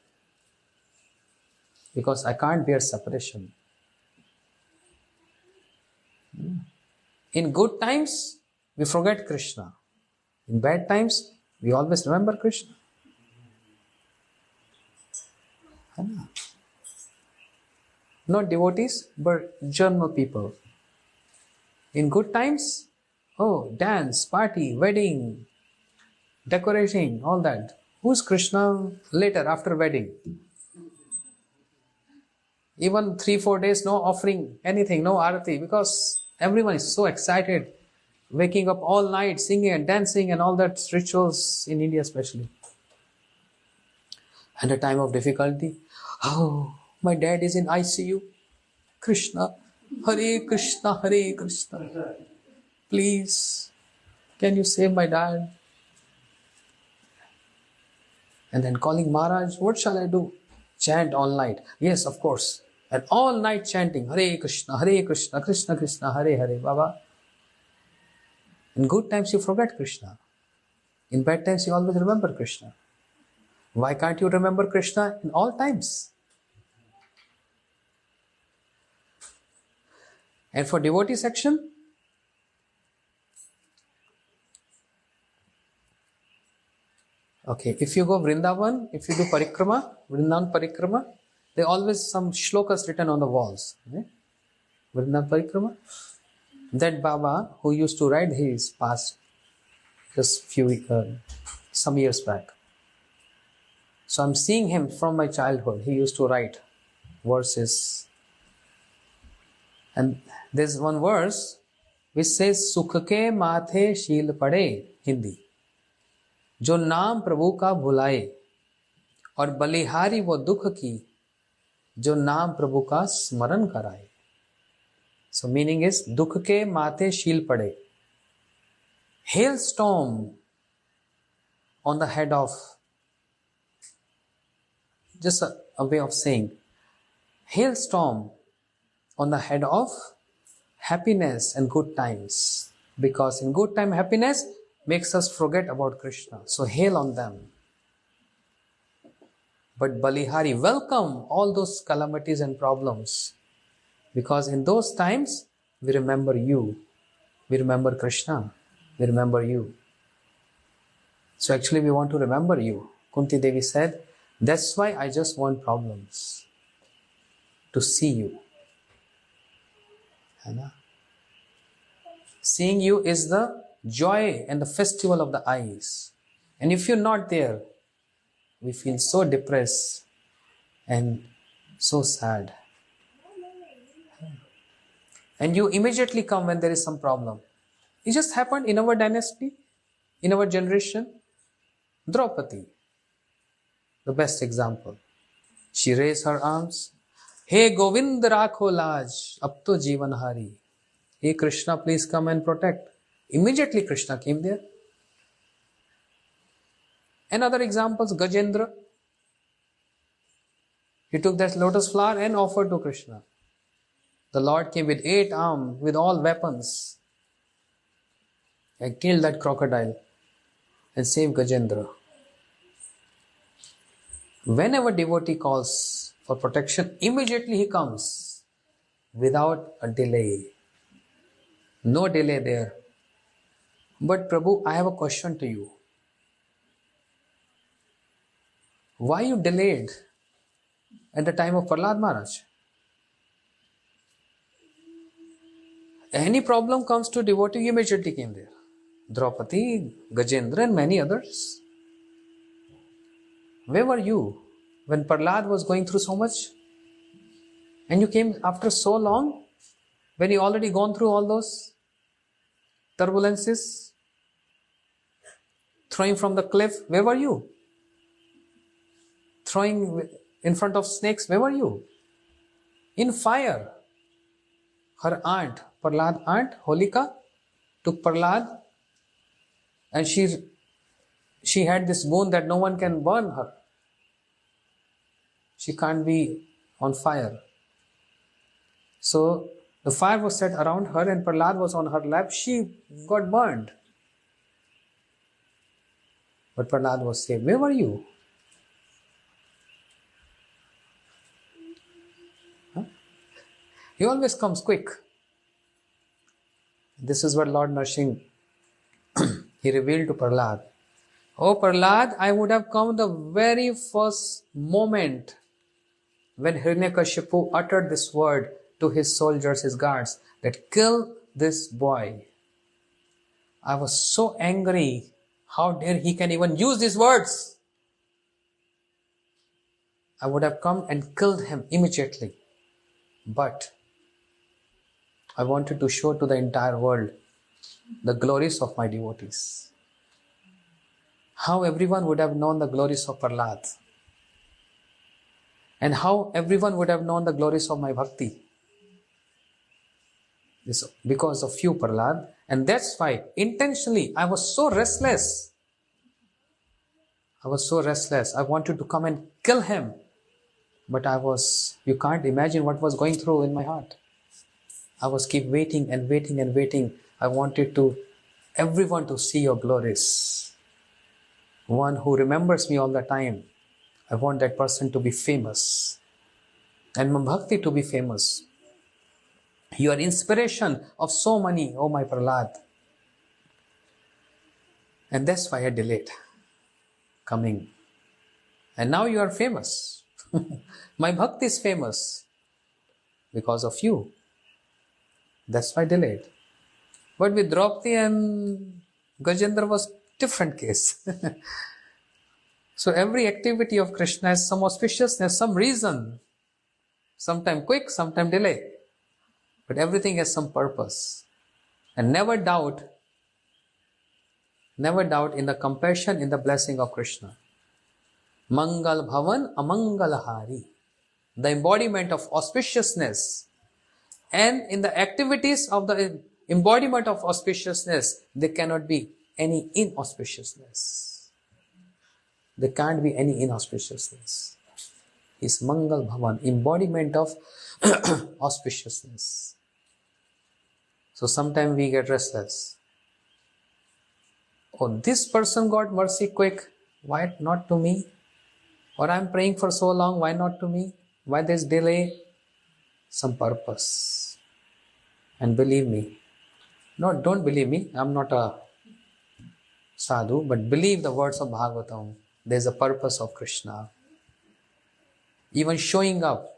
Because I can't bear separation. In good times, we forget Krishna. In bad times, we always remember Krishna. Not devotees, but general people. In good times, dance, party, wedding, decorating, all that. Who's Krishna later, after wedding? Even 3-4 days, no offering, anything, no arati, because everyone is so excited, waking up all night, singing and dancing and all that rituals in India especially. And a time of difficulty, my dad is in ICU. Krishna, Hare Krishna, Hare Krishna. Please, can you save my dad? And then calling Maharaj, what shall I do? Chant all night. Yes, of course. And all night chanting, Hare Krishna, Krishna Krishna, Hare Hare, Baba. In good times you forget Krishna. In bad times you always remember Krishna. Why can't you remember Krishna in all times? And for devotee section, okay, if you go Vrindavan, if you do parikrama, Vrindavan parikrama, there are always some shlokas written on the walls. Vrindavan parikrama. That Baba who used to write, he is passed just some years back. So I'm seeing him from my childhood. He used to write verses. And there's one verse which says, Sukh ke mathe sheel pade, Hindi. जो नाम प्रभु का भुलाए और बलिहारी वो दुख की जो नाम प्रभु का स्मरण कराए. So meaning is दुख के माथे शील पड़े. Hailstorm on the head of, just a way of saying, hailstorm on the head of happiness and good times. Because in good time, happiness makes us forget about Krishna. So hail on them. But Balihari, welcome all those calamities and problems. Because in those times, we remember you. We remember Krishna. We remember you. So actually we want to remember you. Kunti Devi said, that's why I just want problems. To see you. Seeing you is the joy and the festival of the eyes. And if you're not there, we feel so depressed and so sad. And you immediately come when there is some problem. It just happened in our dynasty, in our generation. Draupadi, the best example. She raised her arms. Hey Govind Rakho Laj, ab to Jeevan Hari. Hey Krishna, please come and protect. Immediately Krishna came there. And other examples, Gajendra. He took that lotus flower and offered to Krishna. The Lord came with 8 arms, with all weapons, and killed that crocodile and saved Gajendra. Whenever devotee calls for protection, immediately he comes without a delay. No delay there. But Prabhu, I have a question to you. Why you delayed at the time of Prahlad Maharaj? Any problem comes to devotee, you immediately came there. Draupadi, Gajendra and many others. Where were you when Prahlad was going through so much? And you came after so long, when you already gone through all those turbulences, throwing from the cliff, where were you? Throwing in front of snakes, where were you? In fire. Her aunt, Prahlad aunt, Holika, took Prahlad and she had this boon that no one can burn her. She can't be on fire. So the fire was set around her and Prahlad was on her lap. She got burned. But Prahlad was saved. Where were you? He always comes quick. This is what Lord Narsingh, he revealed to Prahlad. Oh Prahlad, I would have come the very first moment when Hiranyakashipu uttered this word to his soldiers, his guards, that kill this boy. I was so angry. How dare he can even use these words? I would have come and killed him immediately. But I wanted to show to the entire world the glories of my devotees. How everyone would have known the glories of Prahlad. And how everyone would have known the glories of my bhakti. This, because of you, Prahlad. And that's why, intentionally, I was so restless. I was so restless. I wanted to come and kill him. But you can't imagine what was going through in my heart. I was keep waiting and waiting and waiting. I wanted everyone to see your glories. One who remembers me all the time. I want that person to be famous. And my bhakti to be famous. You are inspiration of so many, oh my Prahlad. And that's why I delayed coming. And now you are famous. My bhakti is famous because of you. That's why I delayed. But with Draupadi and Gajendra was different case. So every activity of Krishna has some auspiciousness, some reason. Sometime quick, sometime delay. But everything has some purpose. And never doubt in the compassion, in the blessing of Krishna. Mangal Bhavan Amangalahari. The embodiment of auspiciousness. And in the activities of the embodiment of auspiciousness, there cannot be any inauspiciousness. There can't be any inauspiciousness. Is Mangal Bhavan, embodiment of auspiciousness. So sometimes we get restless. Oh, this person got mercy quick. Why not to me? Or I'm praying for so long. Why not to me? Why this delay? Some purpose. And believe me. No, don't believe me. I'm not a sadhu. But believe the words of Bhagavatam. There's a purpose of Krishna. Even showing up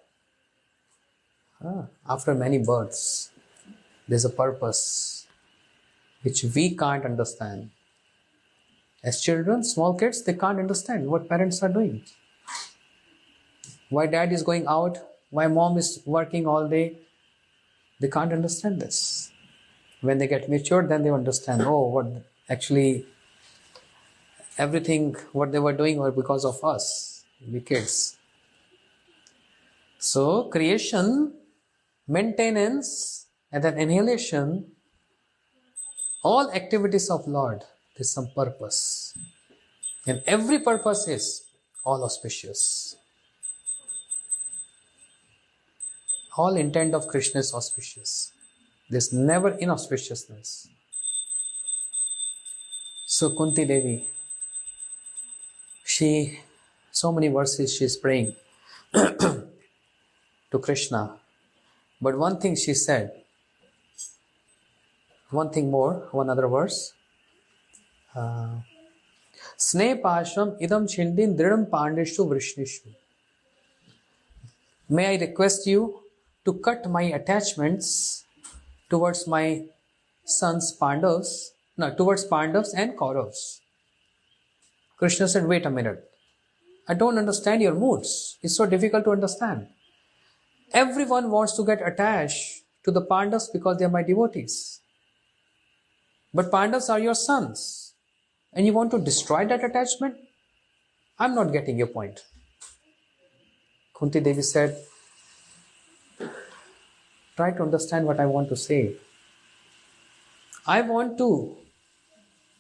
after many births. There's a purpose which we can't understand. As children, small kids, they can't understand what parents are doing. Why dad is going out, why mom is working all day. They can't understand this. When they get mature, then they understand, oh, what actually everything what they were doing was because of us, we kids. So creation, maintenance, and then annihilation, all activities of Lord, there's some purpose. And every purpose is all auspicious. All intent of Krishna is auspicious. There's never inauspiciousness. So Kunti Devi, so many verses she's praying to Krishna. But one thing she said, one thing more, one other verse. Sne pasham idam chindin dridam pandeshu vrishnishu. May I request you to cut my attachments towards my sons Pandavas, towards Pandavas and Kauravas. Krishna said, wait a minute. I don't understand your moods. It's so difficult to understand. Everyone wants to get attached to the Pandavas because they are my devotees. But Pandavas are your sons. And you want to destroy that attachment? I'm not getting your point. Kunti Devi said, try to understand what I want to say. I want to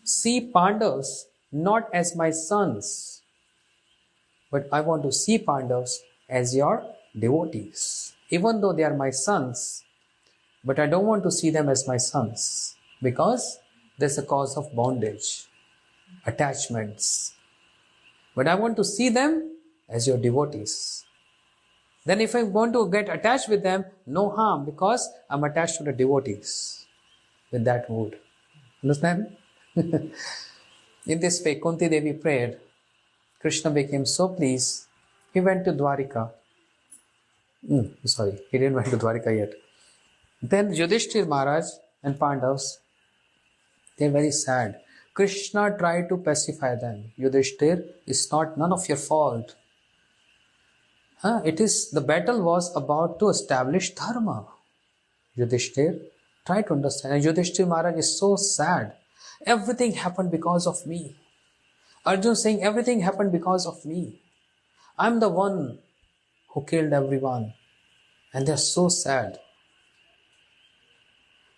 see Pandavas not as my sons, but I want to see Pandavas as your devotees. Even though they are my sons, but I don't want to see them as my sons because there's a cause of bondage, attachments. But I want to see them as your devotees. Then if I'm going to get attached with them, no harm because I'm attached to the devotees with that mood. Understand? In this way, Kunti Devi prayed. Krishna became so pleased. He went to Dwarika. He didn't went to Dwarika yet. Then Yudhishthir Maharaj and Pandavas, they're very sad. Krishna tried to pacify them. Yudhishthir, it's not none of your fault. The battle was about to establish dharma. Yudhishthir, try to understand. And Yudhishthir Maharaj is so sad. Everything happened because of me. Arjun saying, everything happened because of me. I'm the one who killed everyone. And they're so sad.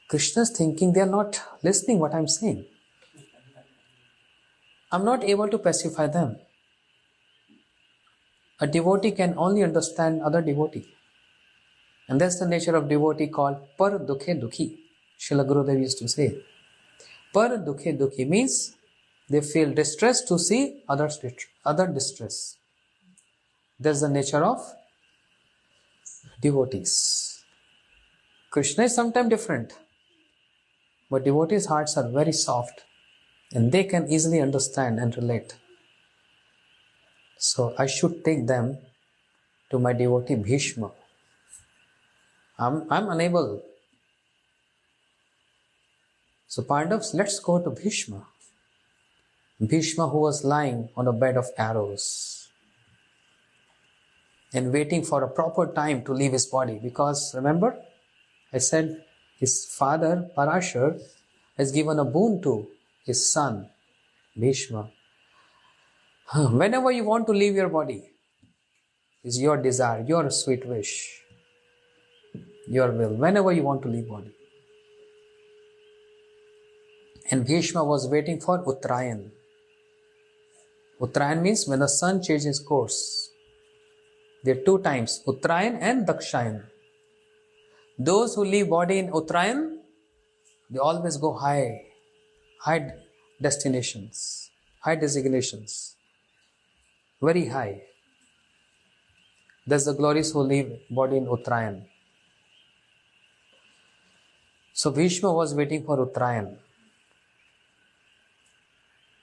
Krishna's thinking they're not listening what I'm saying. I'm not able to pacify them. A devotee can only understand other devotee. And that's the nature of devotee called par dukhe dukhi. Srila Gurudev used to say. Par dukhe dukhi means they feel distress to see other distress. That's the nature of devotees. Krishna is sometimes different. But devotees' hearts are very soft. And they can easily understand and relate. So I should take them to my devotee Bhishma. I'm unable. So Pandavas, let's go to Bhishma. Bhishma who was lying on a bed of arrows and waiting for a proper time to leave his body. Because remember, I said his father Parashar has given a boon to his son Bhishma. Whenever you want to leave your body, is your desire, your sweet wish, your will, whenever you want to leave body. And Bhishma was waiting for Uttarayan. Uttarayan means when the sun changes course. There are two times, Uttarayan and Dakshayan. Those who leave body in Uttarayan, They always go high destinations, high designations, very high. That's the glories who live body in Uttarayan. So Bhishma was waiting for Uttarayan.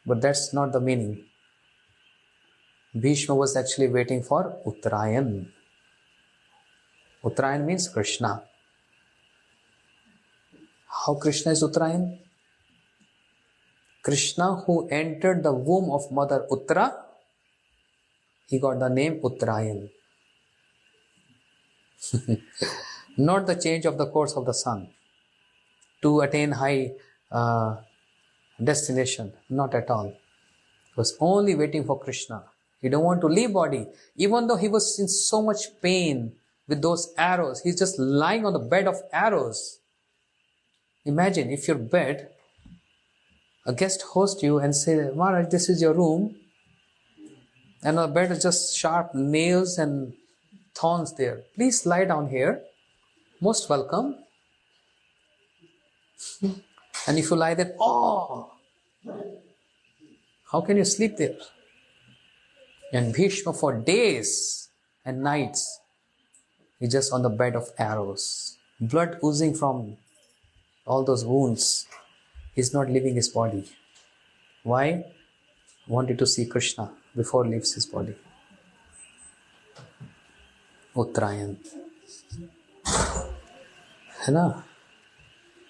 But that's not the meaning. Bhishma was actually waiting for Uttarayan. Uttarayan means Krishna. How Krishna is Uttarayan? Krishna who entered the womb of Mother Uttara, he got the name Uttarayan. Not the change of the course of the sun to attain high destination. Not at all. He was only waiting for Krishna. He don't want to leave body. Even though he was in so much pain with those arrows, he's just lying on the bed of arrows. Imagine if your bed, a guest hosts you and say, Maharaj, this is your room. And our bed is just sharp nails and thorns there. Please lie down here. Most welcome. And if you lie there, oh, how can you sleep there? And Bhishma for days and nights, he's just on the bed of arrows. Blood oozing from all those wounds. He's not leaving his body. Why? Wanted to see Krishna before he leaves his body. Uttarayan.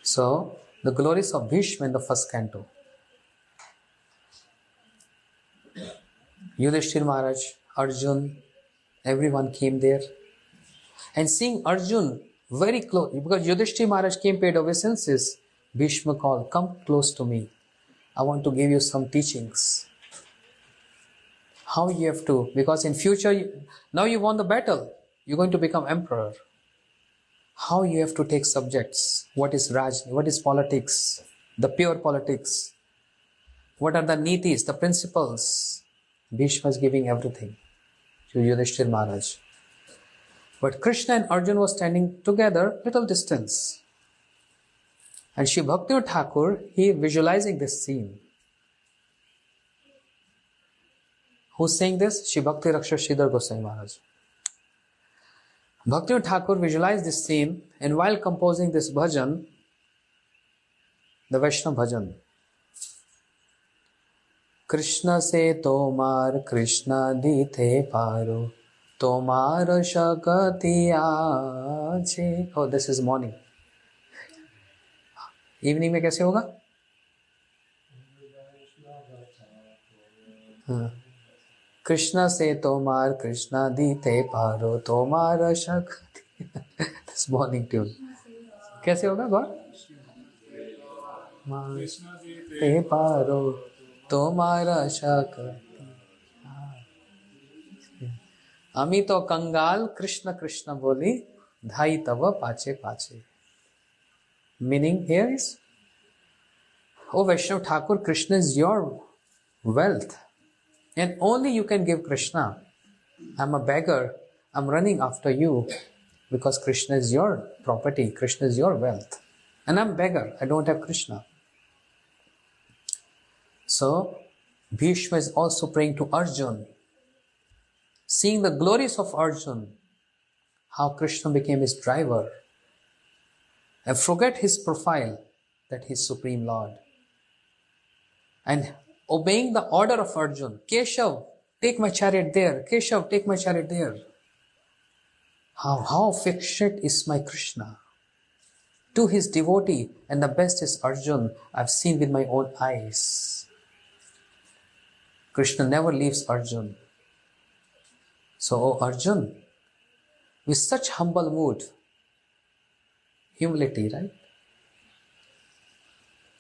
So, the glories of Bhishma in the first canto. Yudhishthira Maharaj, Arjun, everyone came there. And seeing Arjun very close, because Yudhishthira Maharaj came, paid obeisances, Bhishma called, come close to me. I want to give you some teachings. How you have to, because in future, now you won the battle, you're going to become emperor. How you have to take subjects. What is Raj, what is politics, the pure politics. What are the nitis, the principles. Bhishma is giving everything to Yudhishthira Maharaj. But Krishna and Arjuna were standing together, little distance. And Shri Bhakti Thakur, he visualizing this scene. Who's saying this? Shri Bhakti Raksha Sridhar Goswami Maharaj. Bhakti Thakur visualized this scene, and while composing this bhajan, the Vaishnava bhajan, Krishna se tomar Krishna dite paro, tomar shakati aache. Oh, this is morning. Evening में कैसे होगा? Krishna se tomar Krishna dite paro, tomar shakati. This morning tune. कैसे होगा God? Te paro, tomar shakati. Ami to kangal Krishna Krishna boli, dhai tava pache pache. Meaning here is, oh Vaishnava Thakur, Krishna is your wealth. And only you can give Krishna. I'm a beggar. I'm running after you because Krishna is your property. Krishna is your wealth. And I'm a beggar. I don't have Krishna. So, Bhishma is also praying to Arjun. Seeing the glories of Arjun, how Krishna became his driver. And forget his profile, that he is Supreme Lord. And obeying the order of Arjun, Keshav, take my chariot there. Keshav, take my chariot there. How affectionate is my Krishna to his devotee, and the best is Arjun. I've seen with my own eyes. Krishna never leaves Arjun. So, oh Arjun, with such humble mood, humility, right?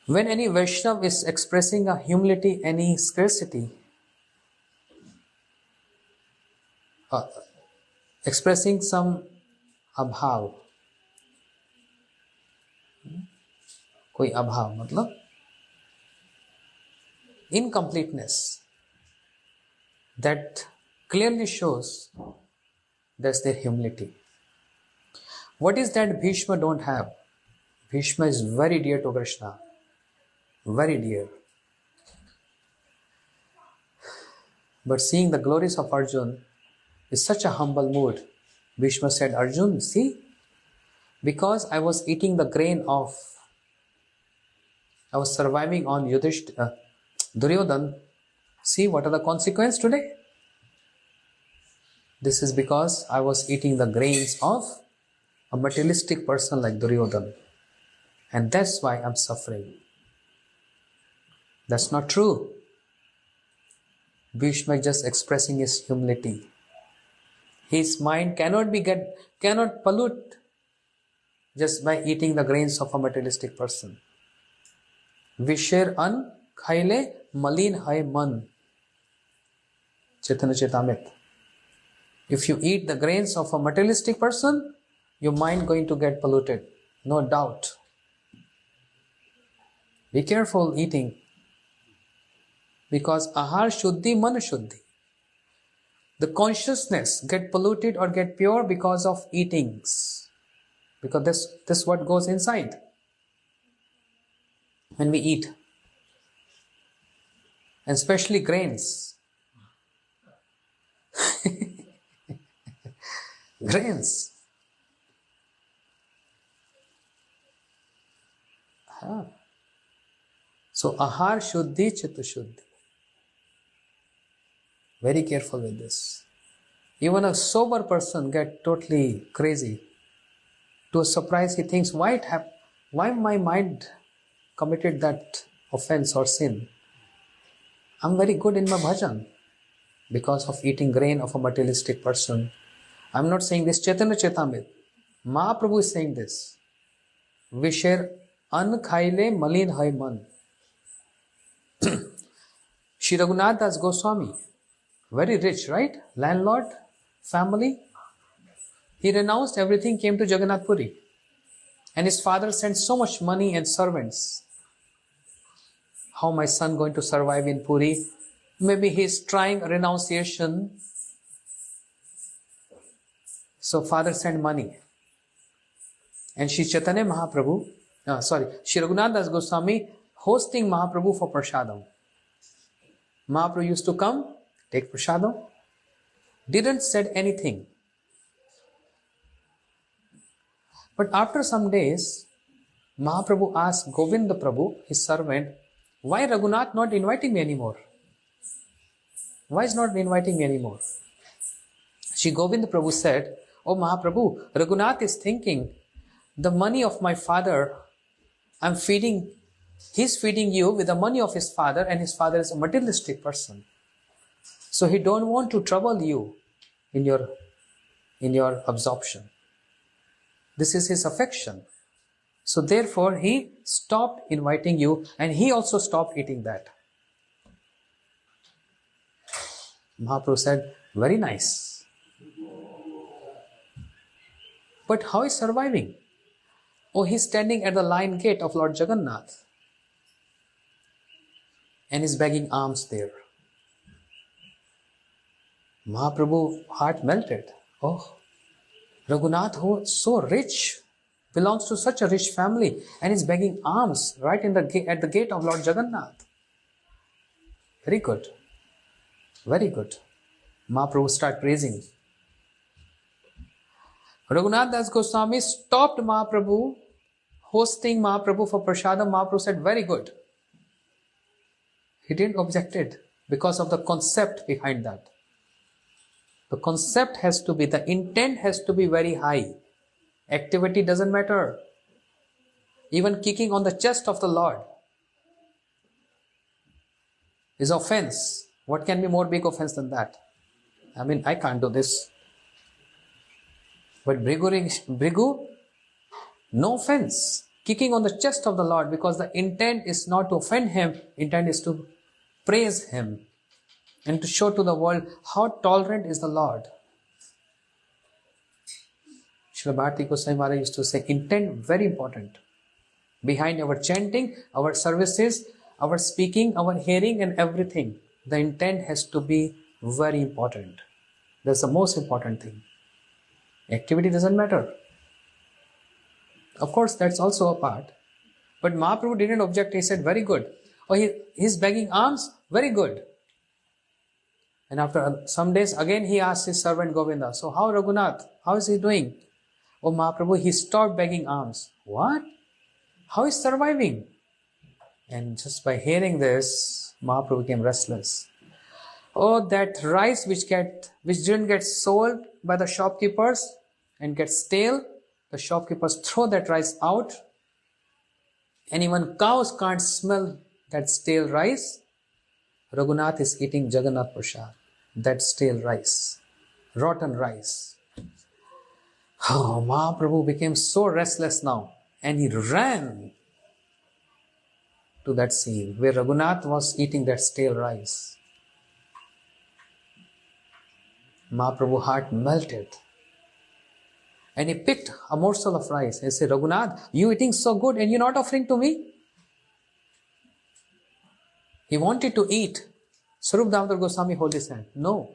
When any Vaishnava is expressing a humility, any scarcity, expressing some abhav, कोई अभाव मतलब incompleteness, that clearly shows that's their humility. What is that Bhishma don't have? Bhishma is very dear to Krishna. Very dear. But seeing the glories of Arjun is such a humble mood. Bhishma said, Arjun, see, because I was eating the grain of, I was surviving on Duryodhan, see what are the consequences today? This is because I was eating the grains of a materialistic person like Duryodhan. And that's why I'm suffering. That's not true. Bhishma is just expressing his humility. His mind cannot pollute just by eating the grains of a materialistic person. Visher an khaile malin hai man. Chaitanya Chaitamrita. If you eat the grains of a materialistic person, your mind going to get polluted. No doubt. Be careful eating. Because ahar shuddhi, man shuddhi. The consciousness get polluted or get pure because of eatings. Because this is what goes inside. When we eat. And especially grains. Grains. So ahar shuddhi, chitta shuddhi. Very careful with this. Even a sober person get totally crazy. To a surprise, he thinks, why my mind committed that offense or sin? I'm very good in my bhajan because of eating grain of a materialistic person. I'm not saying this Chaitanya Chaitamrita. Mahaprabhu is saying this. Visher an khaile malin hai man. Shri Raghunath Das Goswami, very rich, right? Landlord, family. He renounced everything, came to Jagannath Puri. And his father sent so much money and servants. How my son going to survive in Puri? Maybe he's trying renunciation. So father sent money. And Shri Chaitanya Mahaprabhu, Shri Raghunath Das Goswami hosting Mahaprabhu for prasadam. Mahaprabhu used to come, take prasadam, didn't said anything. But after some days, Mahaprabhu asked Govinda Prabhu, his servant, why Raghunath not inviting me anymore? Why is not inviting me anymore? Shri Govinda Prabhu said, oh Mahaprabhu, Raghunath is thinking, the money of my father, he's feeding you with the money of his father, and his father is a materialistic person. So he don't want to trouble you in your absorption. This is his affection. So therefore he stopped inviting you, and he also stopped eating that. Mahaprabhu said, very nice. But how is surviving? Oh, he's standing at the lion gate of Lord Jagannath. And is begging alms there. Mahaprabhu heart melted. Oh, Raghunath, who is so rich, belongs to such a rich family, and is begging alms right at the gate of Lord Jagannath. Very good. Very good. Mahaprabhu start praising. Raghunath Das Goswami stopped Mahaprabhu, hosting Mahaprabhu for prasadam. Mahaprabhu said, very good. He didn't object because of the concept behind that. The concept has to be, the intent has to be very high. Activity doesn't matter. Even kicking on the chest of the Lord is offense. What can be more big offense than that? I mean, I can't do this. But Brigu, no offense. Kicking on the chest of the Lord, because the intent is not to offend Him, intent is to praise Him and to show to the world how tolerant is the Lord. Srila Bharati Goswami Maharaj used to say, intent very important. Behind our chanting, our services, our speaking, our hearing and everything, the intent has to be very important. That's the most important thing. Activity doesn't matter. Of course, that's also a part. But Mahaprabhu didn't object. He said, very good. Oh, he's begging alms? Very good. And after some days, again he asked his servant Govinda, so how Raghunath? How is he doing? Oh Mahaprabhu, he stopped begging alms. What? How is surviving? And just by hearing this, Mahaprabhu became restless. Oh, that rice which didn't get sold by the shopkeepers and get stale, the shopkeepers throw that rice out, and even cows can't smell that stale rice. Raghunath is eating Jagannath Prasad, that stale rice, rotten rice. Oh, Mahaprabhu became so restless now, and he ran to that scene where Raghunath was eating that stale rice. Mahaprabhu's heart melted. And he picked a morsel of rice and said, Raghunath, you eating so good and you're not offering to me? He wanted to eat. Swarup Damodar Goswami hold his hand. No.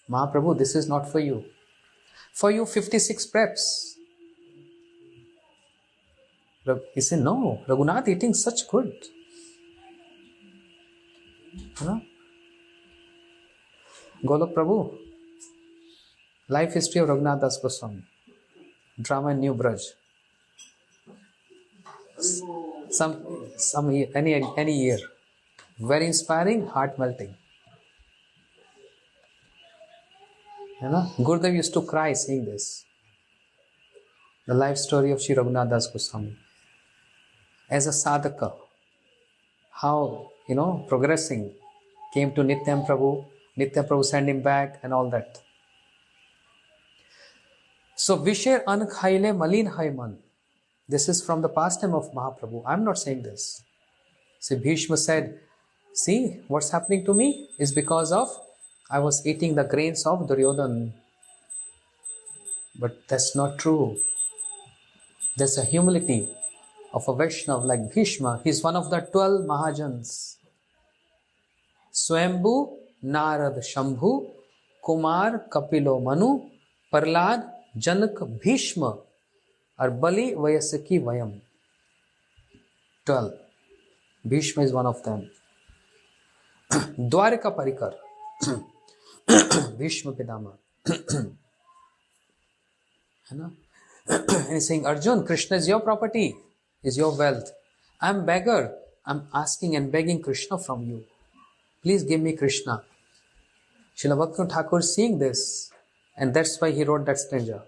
Mahaprabhu, this is not for you. For you, 56 preps. He said, no, Raghunath eating such good. You know? Golok Prabhu, life history of Raghunath Das Goswami, drama in New Braj. Some year, any year. Very inspiring, heart melting. You know, Gurudev used to cry seeing this. The life story of Sri Raghunath Das Goswami. As a sadhaka, how, progressing, came to Nityam Prabhu sent him back and all that. So, Visher An Khaile Malin Haiman. This is from the pastime of Mahaprabhu. I'm not saying this. See, Bhishma said, see, what's happening to me is because of I was eating the grains of Duryodhan. But that's not true. There's a humility of a Vaishnava like Bhishma. He's one of the 12 Mahajans. Swambhu, Narad Shambhu, Kumar, Kapilo Manu, Prahlad, Janak, Bhishma, or Bali, Vayasaki, Vayam. 12. Bhishma is one of them. Dwarika Parikar. Bhishma Pidama. And he's saying, Arjun, Krishna is your property, is your wealth. I'm beggar. I'm asking and begging Krishna from you. Please give me Krishna. Srila Bhaktivinoda Thakur is seeing this, and that's why he wrote that stanza.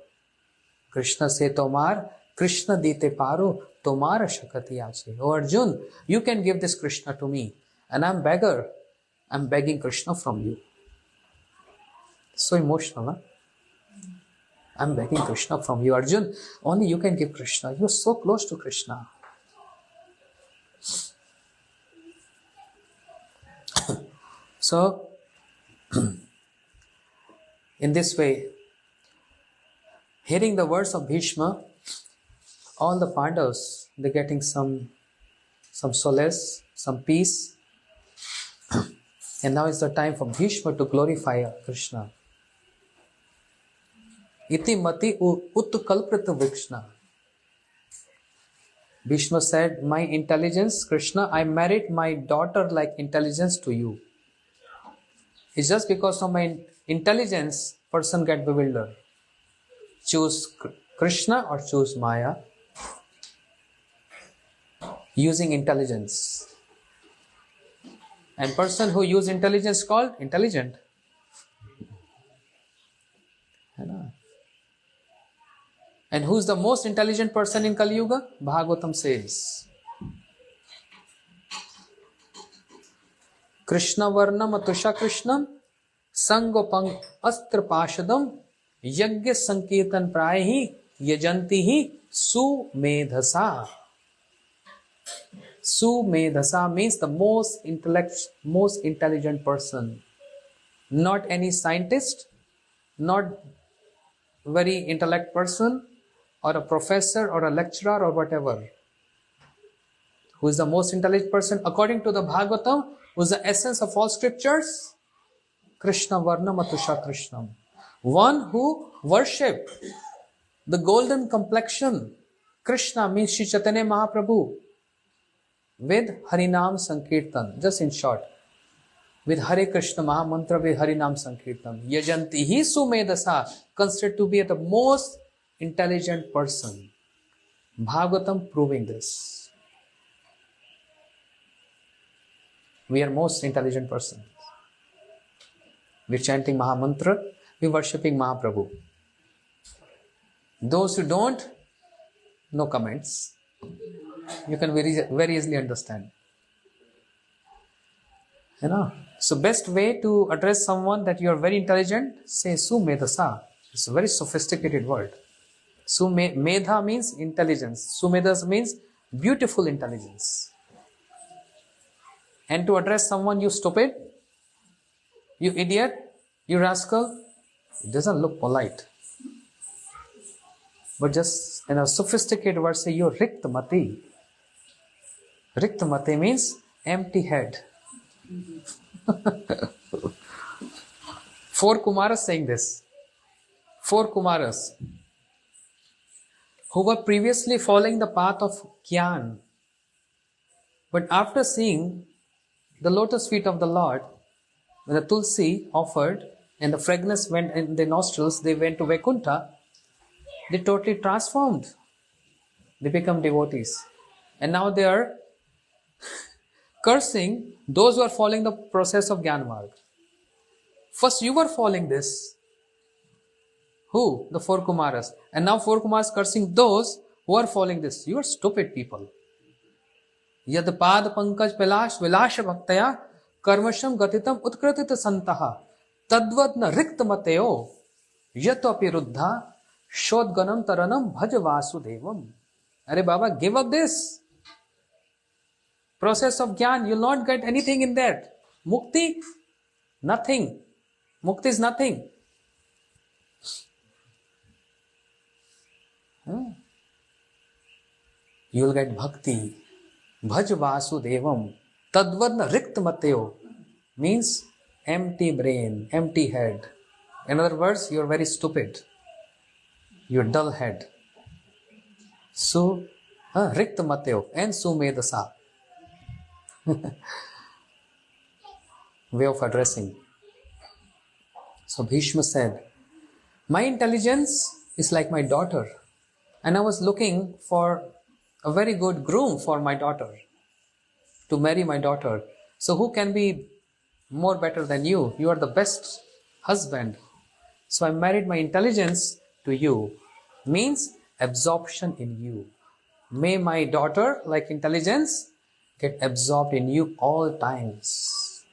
Krishna se tomar, Krishna dite paro, tomar shakati ache. Oh Arjun, you can give this Krishna to me, and I'm beggar. I'm begging Krishna from you. So emotional, huh? I'm begging Krishna from you. Arjun, only you can give Krishna. You're so close to Krishna. So, in this way, hearing the words of Bhishma, all the Pandavas, they're getting some solace, some peace. And now is the time for Bhishma to glorify Krishna. Iti mati utkalprita vikshna. Bhishma said, my intelligence, Krishna, I merit my daughter like intelligence to you. It's just because of my intelligence, person get bewildered. Choose Krishna or choose Maya. Using intelligence. And person who use intelligence called intelligent. And who's the most intelligent person in Kali Yuga? Bhagavatam says. Krishna Varnam Atusha Krishnam Sangopang Astra Pashadam Yagya Sankirtan Prayahi Yajantihi Sumedhasa. Sumedhasa means the most intelligent person. Not any scientist, not very intellect person, or a professor or a lecturer or whatever. Who is the most intelligent person? According to the Bhagavatam, who is the essence of all scriptures? Krishna Varna Matusha Krishnam. One who worship The golden complexion. Krishna means Shri Chaitanya Mahaprabhu. With Harinam Sankirtan. Just in short. With Hare Krishna Mahamantra, with Harinam Sankirtan. Yajanti hi sumedasa. Considered to be the most intelligent person. Bhagavatam proving this. We are most intelligent persons. We're chanting Mahamantra, we're worshipping Mahaprabhu. Those who don't, no comments. You can very easily understand. You know? So best way to address someone that you are very intelligent, say Sumedasa. It's a very sophisticated word. Medha means intelligence. Sumedas means beautiful intelligence. And to address someone, you stupid, you idiot, you rascal, it doesn't look polite. But just in a sophisticated word, say you're Riktmati. Riktmati means empty head. 4 Kumaras saying this. 4 Kumaras who were previously following the path of Gyan. But after seeing the lotus feet of the Lord, when the Tulsi offered and the fragrance went in their nostrils, they went to Vaikuntha, they totally transformed. They become devotees. And now they are cursing those who are following the process of Gyan Marg. First you were following this. Who? The 4 Kumaras. And now 4 Kumaras cursing those who are following this. You are stupid people. Yad pad pankaj pilash vilasha bhaktaya karmasham gatitam utkratita santaha tadvadna rikt mateo yato api ruddha shodganam taranam bhaj vasudevam. Arey Baba, give up this process of Gyan. You'll not get anything in that. Mukti? Nothing. Mukti is nothing. You'll get bhakti. Bhaj Vasudevam. Tadvadna rikt mateo means empty brain, empty head. In other words, you're very stupid. You're dull head. So, rikt mateo and sumedasa. Way of addressing. So Bhishma said, my intelligence is like my daughter. And I was looking for a very good groom for my daughter, to marry my daughter. So who can be more better than you? You are the best husband. So I married my intelligence to you. Means absorption in you. May my daughter, like intelligence, get absorbed in you all times.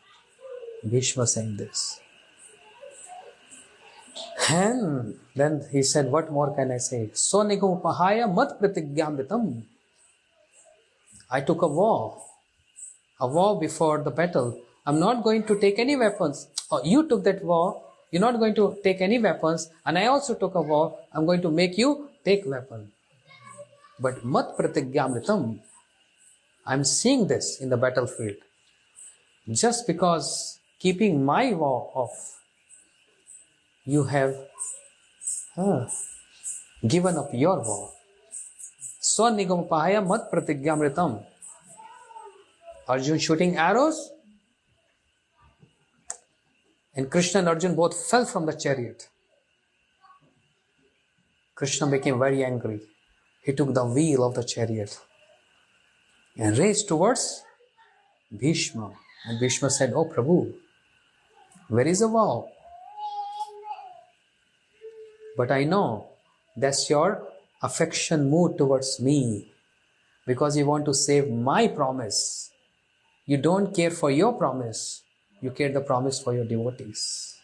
Bhishma saying this. And then he said, what more can I say? So nigam upahaya mat pratigyamritam. I took a vow before the battle. I'm not going to take any weapons. Oh, you took that vow. You're not going to take any weapons. And I also took a vow. I'm going to make you take weapon. But mat pratigyamritam. I'm seeing this in the battlefield. Just because keeping my vow off, you have given up your vow. Swanigamapahaya mat pratigyamritam. Arjun shooting arrows, and Krishna and Arjun both fell from the chariot. Krishna became very angry. He took the wheel of the chariot and raced towards Bhishma. And Bhishma said, oh Prabhu, where is the vow? But I know that's your affection mood towards me, because you want to save my promise. You don't care for your promise. You care the promise for your devotees.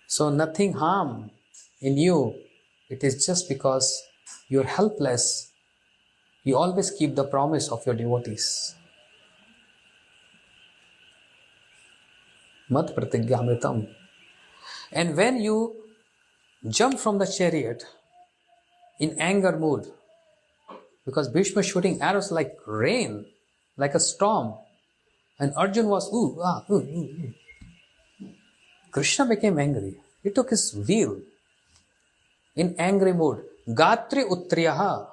So nothing harm in you. It is just because you're helpless. You always keep the promise of your devotees. Mat pratigyamritam. And when you jump from the chariot in anger mood, because Bhishma shooting arrows like rain, like a storm, and Arjun was Krishna became angry. He took his wheel in angry mood. Gatri Uttriyaha.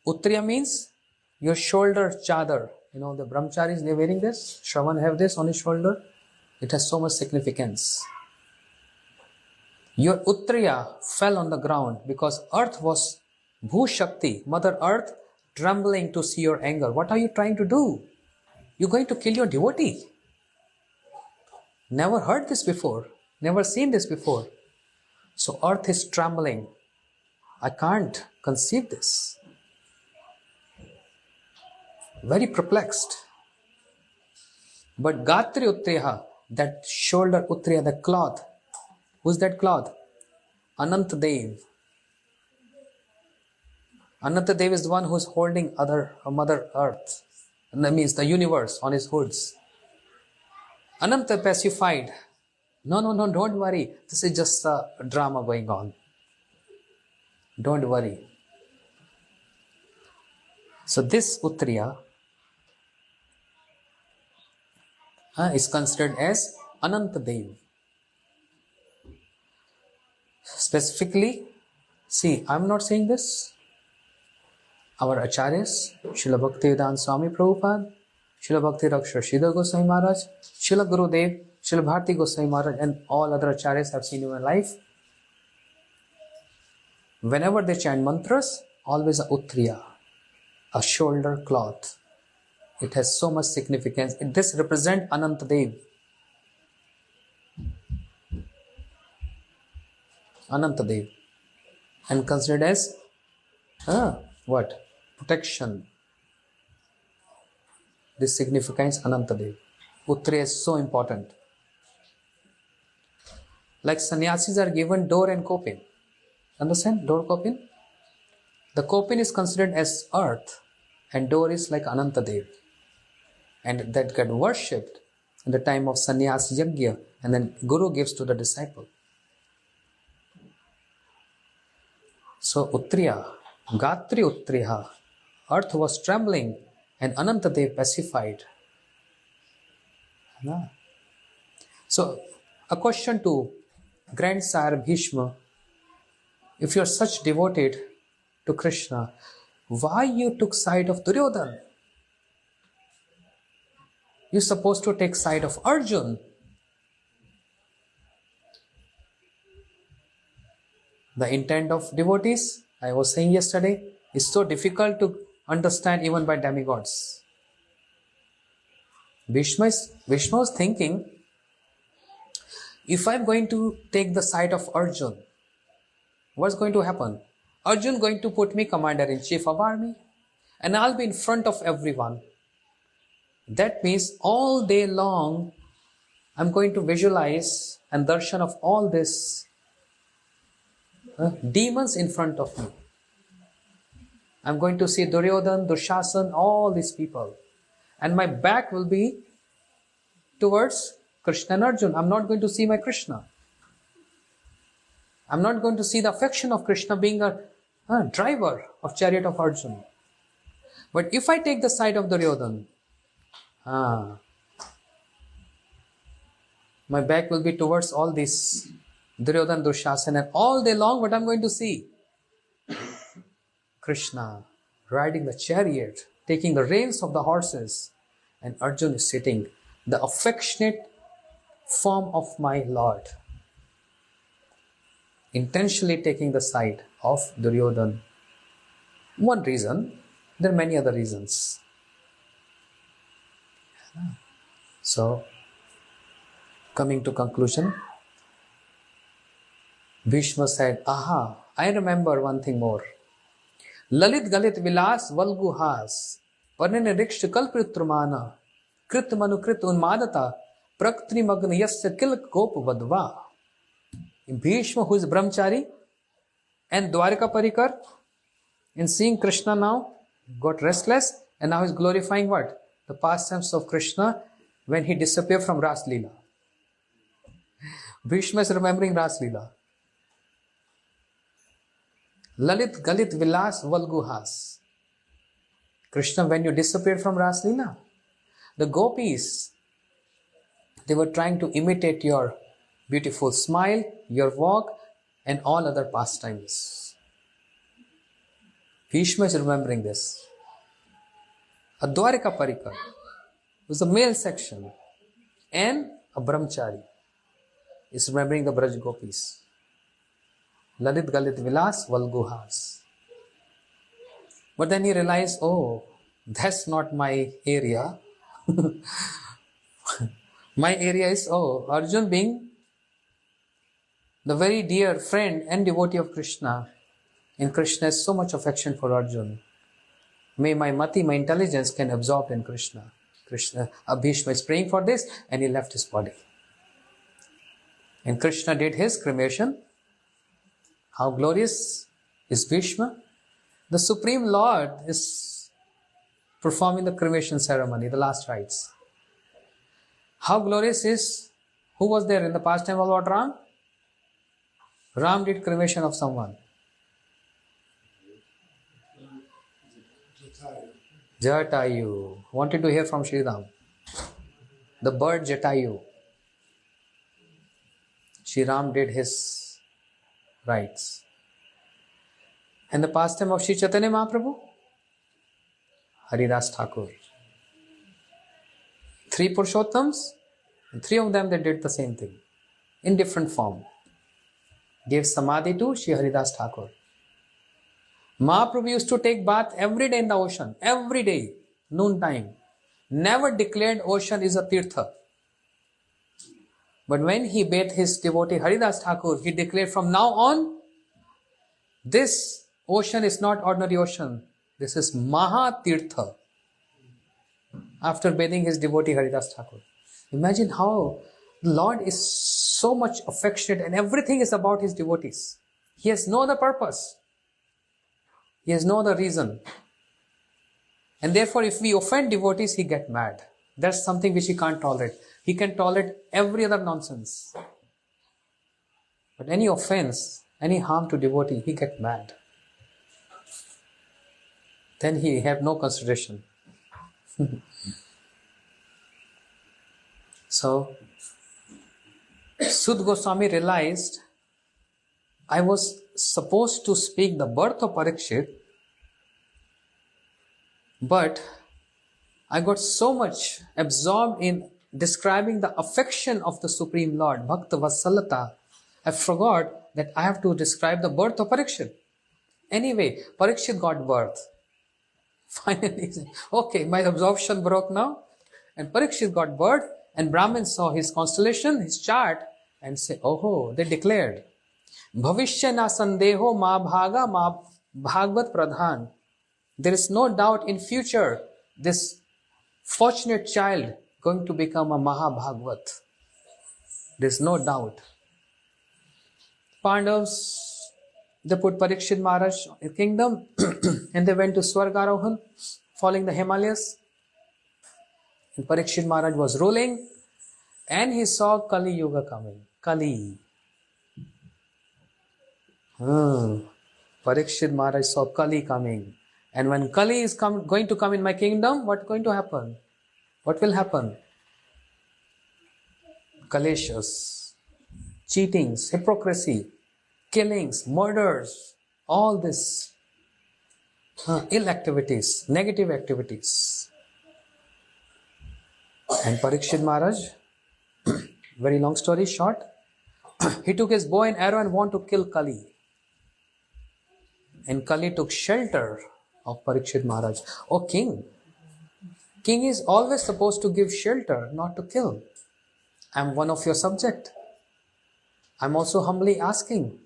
Uttriya means your shoulder chadar. You know, the brahmacharis, they're wearing this. Shravan have this on his shoulder. It has so much significance. Your Uttriya fell on the ground because earth was Bhu Shakti, Mother Earth, trembling to see your anger. What are you trying to do? You're going to kill your devotee. Never heard this before. Never seen this before. So earth is trembling. I can't conceive this. Very perplexed. But Gatri Uttriya, that shoulder Uttriya, the cloth. Who's that cloth? Ananta Dev. Ananta Dev is the one who's holding Mother Earth. And that means the universe on his hoods. Ananta pacified. No, don't worry. This is just a drama going on. Don't worry. So this Uttriya is considered as Ananta Dev. Specifically, see, I'm not saying this. Our Acharyas, Srila Bhaktivedanta Swami Prabhupada, Srila Bhakti Rakshar Sridhar Goswami Maharaj, Srila Gurudev, Srila Bharati Goswami Maharaj, and all other Acharyas I've seen in my life. Whenever they chant mantras, always a Uttriya, a shoulder cloth. It has so much significance. This represents Anantadev. Anantadev. And considered as what? Protection. This signifies Anantadev. Uttriya is so important. Like sannyasis are given door and kopin. Understand? Door, kopin. The kopin is considered as earth and door is like Anantadev. And that got worshipped in the time of sannyas yajna, and then Guru gives to the disciple. So Uttriya, Gatri Uttriya, earth was trembling and Anantadev pacified. So a question to Grandsire Bhishma, if you are such devoted to Krishna, why you took side of Duryodhana? You're supposed to take side of Arjun. The intent of devotees, I was saying yesterday, is so difficult to understand even by demigods. Bhishma was thinking, if I'm going to take the side of Arjun, what's going to happen? Arjun going to put me commander-in-chief of army and I'll be in front of everyone. That means all day long I'm going to visualize and darshan of all this demons in front of me. I'm going to see Duryodhana, Dushasan, all these people. And my back will be towards Krishna and Arjun. I'm not going to see my Krishna. I'm not going to see the affection of Krishna being a driver of chariot of Arjun. But if I take the side of Duryodhana, my back will be towards all these Duryodhana, Dushasan, and all day long what I'm going to see? Krishna riding the chariot, taking the reins of the horses, and Arjun is sitting, the affectionate form of my Lord, intentionally taking the side of Duryodhana. One reason, there are many other reasons. So, coming to conclusion, Bhishma said, I remember one thing more. Lalit Galit Vilas Valguhas Parnine Riksh Kalpritrumana Krit Manukrit Unmadata Praktri Magna Yasya Kilk Gop Vadva. Bhishma, who is Brahmachari, and Dwarika Parikar, in seeing Krishna now, got restless and now is glorifying what? The pastimes of Krishna when he disappeared from Ras Leela. Bhishma is remembering Ras Leela. Lalit Galit Vilas Valguhas. Krishna, when you disappeared from Ras Leela, the gopis, they were trying to imitate your beautiful smile, your walk, and all other pastimes. Bhishma is remembering this. A Dwarika Parikar was the male section, and a Brahmachari is remembering the Braj Gopis. Lalit Galit Vilas Valguhas. But then he realized, oh, that's not my area. My area is, Arjun being the very dear friend and devotee of Krishna. And Krishna has so much affection for Arjun. May my mati, my intelligence can absorb in Krishna. Bhishma is praying for this, and he left his body. And Krishna did his cremation. How glorious is Bhishma? The Supreme Lord is performing the cremation ceremony, the last rites. How glorious is, who was there in the pastime of Lord Ram? Ram did cremation of someone. Jatayu. Wanted to hear from Sri Ram. The bird Jatayu. Sri Ram did his rites. And the pastime of Sri Chaitanya Mahaprabhu? Haridas Thakur. 3 Purushottams, and 3 of them they did the same thing in different form. Gave samadhi to Sri Haridas Thakur. Mahaprabhu used to take bath every day in the ocean, every day, noon time. Never declared ocean is a tirtha. But when he bathed his devotee Haridas Thakur, he declared from now on, this ocean is not ordinary ocean. This is Maha Tirtha. After bathing his devotee Haridas Thakur. Imagine how the Lord is so much affectionate and everything is about his devotees. He has no other purpose. He has no other reason. And therefore, if we offend devotees, he gets mad. That's something which he can't tolerate. He can tolerate every other nonsense. But any offense, any harm to devotee, he gets mad. Then he have no consideration. So, Sud Goswami realized, I was supposed to speak the birth of Parikshit, but I got so much absorbed in describing the affection of the Supreme Lord, Bhakta Vatsalata, I forgot that I have to describe the birth of Parikshit. Anyway, Parikshit got birth. Finally, okay, my absorption broke now. And Parikshit got birth, and Brahmin saw his constellation, his chart, and said, oh, they declared, Bhavishya na sandeho ma bhaga ma bhagvat pradhan. There is no doubt in future, this fortunate child going to become a Mahabhagvat. There is no doubt. Pandavas, they put Parikshit Maharaj in the kingdom and they went to Swargarohan, following the Himalayas. And Parikshit Maharaj was ruling and he saw Kali Yuga coming. Kali. Parikshit Maharaj saw Kali coming. And when Kali is going to come in my kingdom, what's going to happen? What will happen? Kaleshas, cheatings, hypocrisy, killings, murders, all this ill activities, negative activities. And Parikshit Maharaj, very long story short, he took his bow and arrow and wanted to kill Kali. And Kali took shelter of Parikshit Maharaj. Oh king, king is always supposed to give shelter, not to kill. I am one of your subject. I am also humbly asking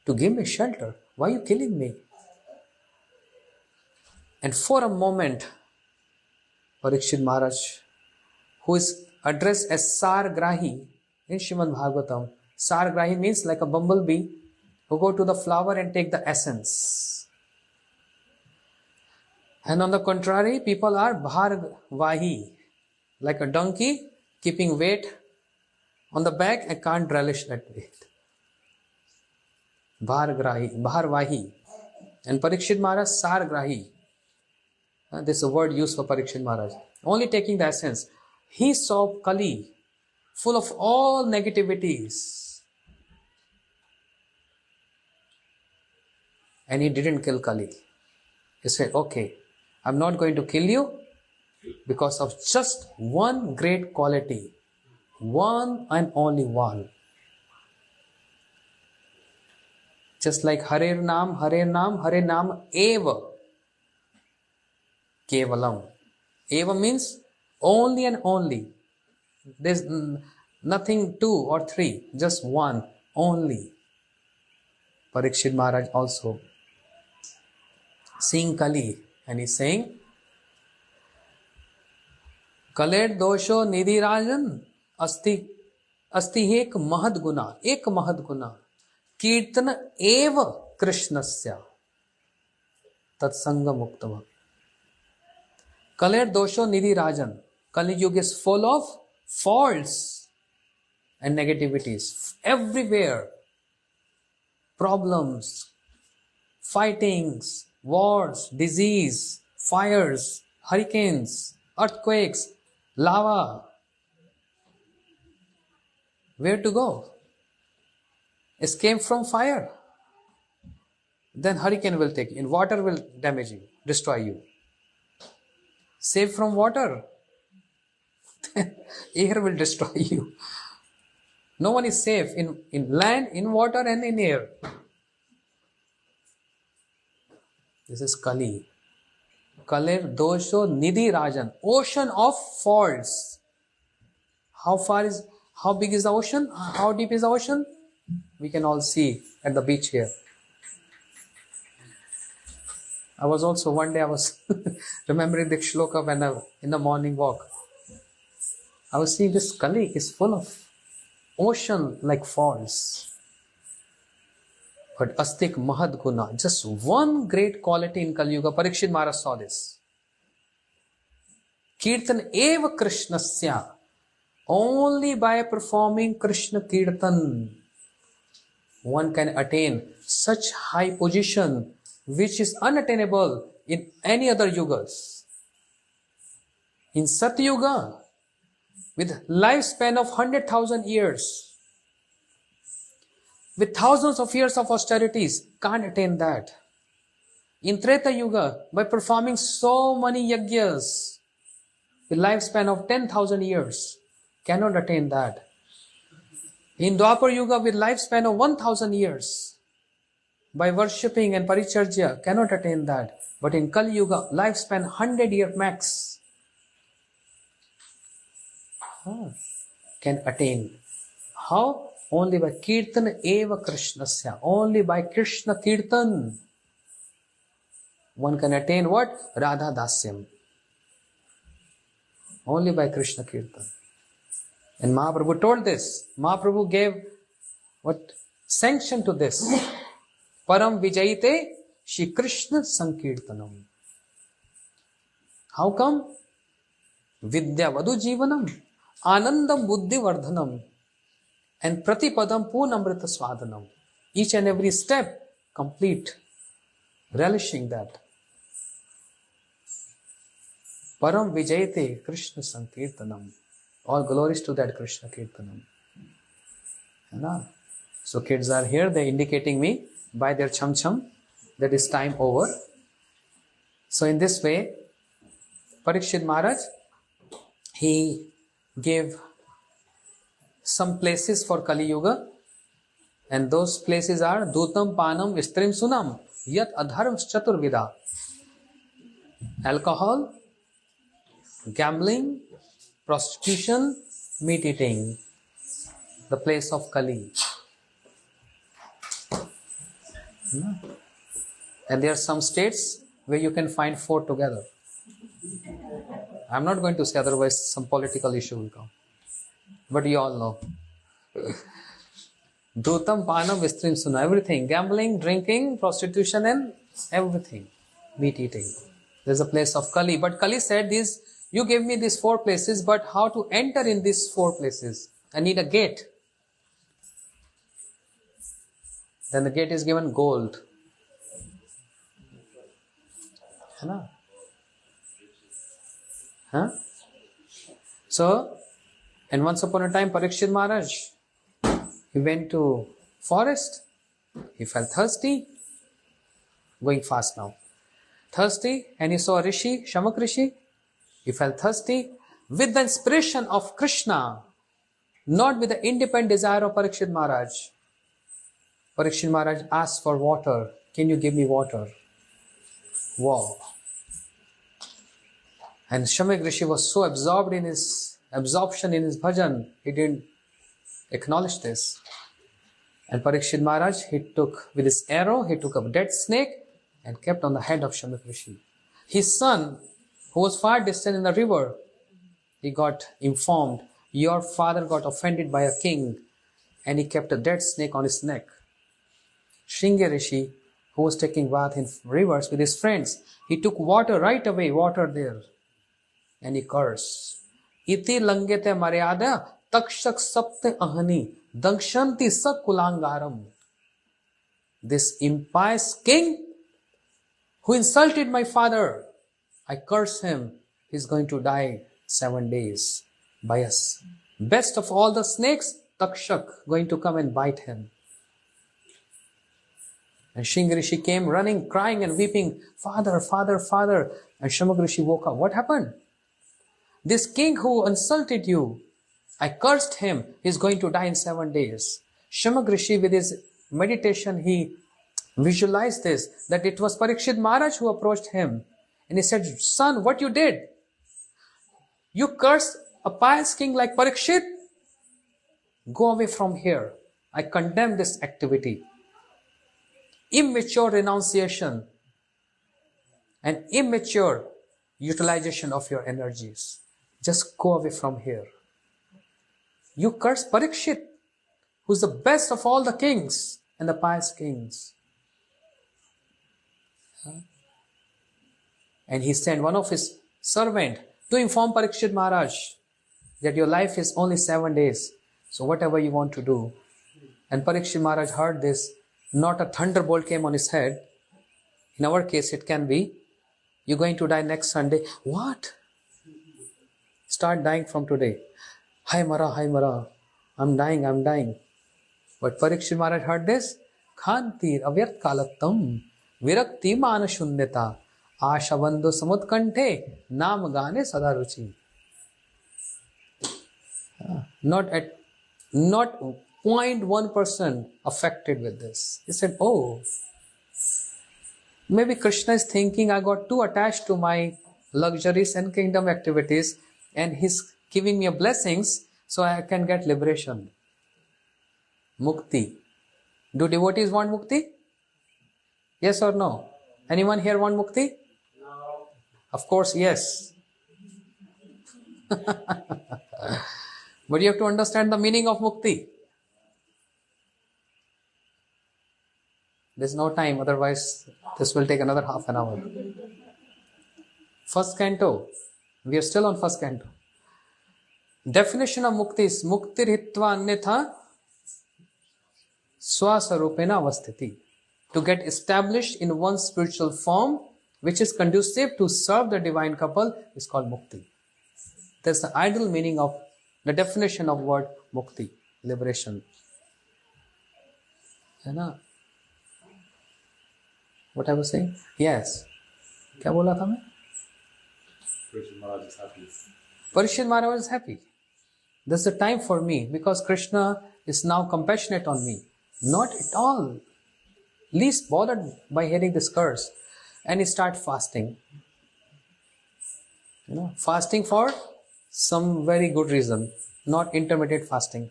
to give me shelter. Why are you killing me? And for a moment, Parikshit Maharaj, who is addressed as Sargrahi in Srimad Bhagavatam. Sargrahi means like a bumblebee who go to the flower and take the essence. And on the contrary, people are Bharvahi, like a donkey keeping weight on the back and can't relish that weight. Bharvahi. And Parikshit Maharaj, Sargrahi. This is a word used for Parikshit Maharaj. Only taking the essence. He saw Kali, full of all negativities. and he didn't kill Kali. He said, okay, I'm not going to kill you because of just one great quality. One and only one. Just like Hare Nam, Hare Nam, Hare Nam Eva. Kevalam. Eva means only and only. There's nothing two or three, just one, only. Parikshit Maharaj also seeing Kali, and he's saying, Kaler dosho nidhi rajan asti ek mahad guna kirtana eva krishnasya tatsanga muktava. Kaler dosho nidhi rajan. Kali Yuga is full of faults and negativities everywhere. Problems, fightings, wars, disease, fires, hurricanes, earthquakes, lava. Where to go? Escape from fire. Then hurricane will take you. Water will damage you, destroy you. Save from water. Air will destroy you. No one is safe in land, in water, and in air. This is Kali. Kalir dosho nidhi rajan. Ocean of faults. How big is the ocean? How deep is the ocean? We can all see at the beach here. One day I was remembering the shloka when in the morning walk. I was seeing this Kali is full of ocean like falls. But astik mahad guna, just one great quality in Kali Yuga. Parikshit Maharaj saw this. Kirtan eva krishnasya. Only by performing Krishna Kirtan, one can attain such high position which is unattainable in any other yugas. In Satyuga, with lifespan of 100,000 years, with thousands of years of austerities, can't attain that. In Treta Yuga, by performing so many yajnas, with lifespan of 10,000 years, cannot attain that. In Dwapar Yuga, with lifespan of 1,000 years, by worshipping and paricharya, cannot attain that. But in Kali Yuga, lifespan 100 year max, can attain. How? Only by Kirtan eva Krishnasya. Only by Krishna Kirtan. One can attain what? Radha Dasyam. Only by Krishna Kirtan. And Mahaprabhu told this. Mahaprabhu gave what? Sanction to this. Param Vijayite Shri Krishna Sankirtanam. How come? Vidya Vadu Jivanam. Anandam Buddhi Vardhanam. And Pratipadam Poonamrita Swadanam. Each and every step complete. Relishing that. Param Vijayate Krishna Sankirtanam. All glories to that Krishna Kirtanam. So kids are here, they're indicating me by their chum chum that is time over. So in this way, Parikshit Maharaj, he gave some places for Kali Yuga, and those places are Dutam Panam Istrim Sunam Yat Adharm Chaturvida. Alcohol, gambling, prostitution, meat eating. The place of Kali. And there are some states where you can find four together. I'm not going to say, otherwise some political issue will come. But you all know. Dhutam, Panam, Vistrim, Suna, everything. Gambling, drinking, prostitution and everything. Meat eating. There's a place of Kali. But Kali said this, you gave me these four places, but how to enter in these four places? I need a gate. Then the gate is given gold. So, and once upon a time, Parikshit Maharaj, he went to forest. He felt thirsty. going fast now. Thirsty, and he saw a Rishi, Shamak Rishi. He felt thirsty with the inspiration of Krishna, not with the independent desire of Parikshit Maharaj. Parikshit Maharaj asked for water. Can you give me water? Wow. And Shamak Rishi was so absorption in his bhajan, he didn't acknowledge this. And Parikshit Maharaj, with his arrow, he took a dead snake and kept on the head of Shamak Rishi. His son, who was far distant in the river, he got informed, your father got offended by a king, and he kept a dead snake on his neck. Shringi Rishi, who was taking bath in rivers with his friends, he took water right away, water there, and he cursed. Iti langete maryada takshak sapte ahani dangshanti sakulangaram. This impious king who insulted my father, I curse him. He's going to die 7 days by us. Best of all the snakes, Takshak, going to come and bite him. And Shringi Rishi came running, crying and weeping, Father, Father, Father. And Shamak Rishi woke up. What happened? This king who insulted you, I cursed him. He's going to die in 7 days. Shamak Rishi, with his meditation, he visualized this, that it was Parikshit Maharaj who approached him. And he said, son, what you did? You cursed a pious king like Parikshit? Go away from here. I condemn this activity. Immature renunciation and immature utilization of your energies. Just go away from here. You curse Parikshit, who's the best of all the kings and the pious kings. And he sent one of his servants to inform Parikshit Maharaj that your life is only 7 days. So whatever you want to do. And Parikshit Maharaj heard this. Not a thunderbolt came on his head. In our case, it can be, you're going to die next Sunday. What? Start dying from today. Hi Mara. I'm dying. But Parikshit Maharaj heard this. Khantir avyart kalattam virakti manashunyata ashavando samutkante nam gane sadaruchi. Not 0.1% affected with this. He said, oh, maybe Krishna is thinking I got too attached to my luxuries and kingdom activities and he's giving me blessings so I can get liberation. Mukti. Do devotees want mukti? Yes or no? Anyone here want mukti? No. Of course, yes. But you have to understand the meaning of mukti. There's no time, otherwise this will take another half an hour. First canto. We are still on first canto. Definition of mukti is muktir hitva annatha swasarupena avasthiti. To get established in one spiritual form which is conducive to serve the divine couple is called mukti. That's the ideal meaning of the definition of word mukti, liberation. What I was saying? Yes. क्या बोला था मैं? Parikshit Maharaj is happy. Parikshit Maharaj is happy. This is the time for me because Krishna is now compassionate on me. Not at all. Least bothered by hearing this curse. And he starts fasting. Fasting for some very good reason. Not intermittent fasting.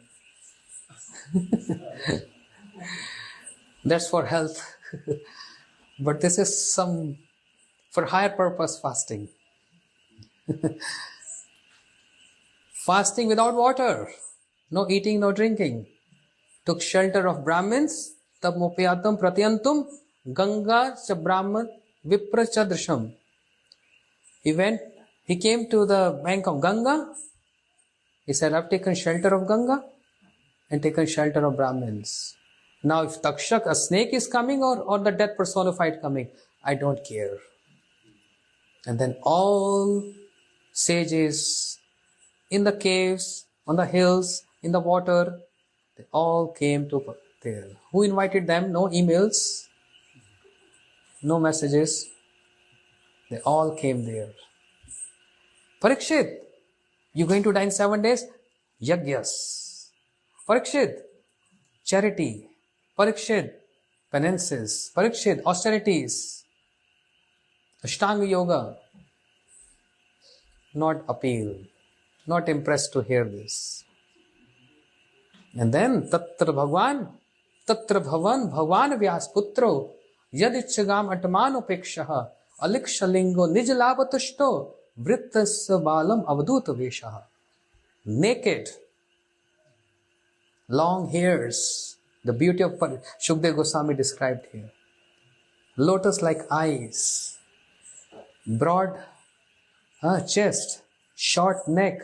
That's for health. But this is some for higher purpose fasting. Fasting without water. No eating, no drinking. Took shelter of Brahmins. Tab mopiyatam pratyantum Ganga cha Brahman Vipra chadrisham. He came to the bank of Ganga. He said, I've taken shelter of Ganga and taken shelter of Brahmins. Now if Takshak, a snake is coming or the death personified coming, I don't care. And then all sages in the caves, on the hills, in the water, they all came to there. Who invited them? No emails. no messages. They all came there. Parikshit, you going to die in 7 days? Yagyas. Parikshit, charity. Parikshit, penances. Parikshit, austerities. Ashtanga yoga. Not appeal. Not impressed to hear this. And then, Tatra Bhagwan, Tatra Bhavan Vyas Putro, Yadichagam Atman Upekshaha, Alikshalingo Nijlabatushto, Vrittasya Balam Avadhuta Veshaha. Naked, long hairs, the beauty of Shukdev Goswami described here. Lotus-like eyes, broad chest, short neck,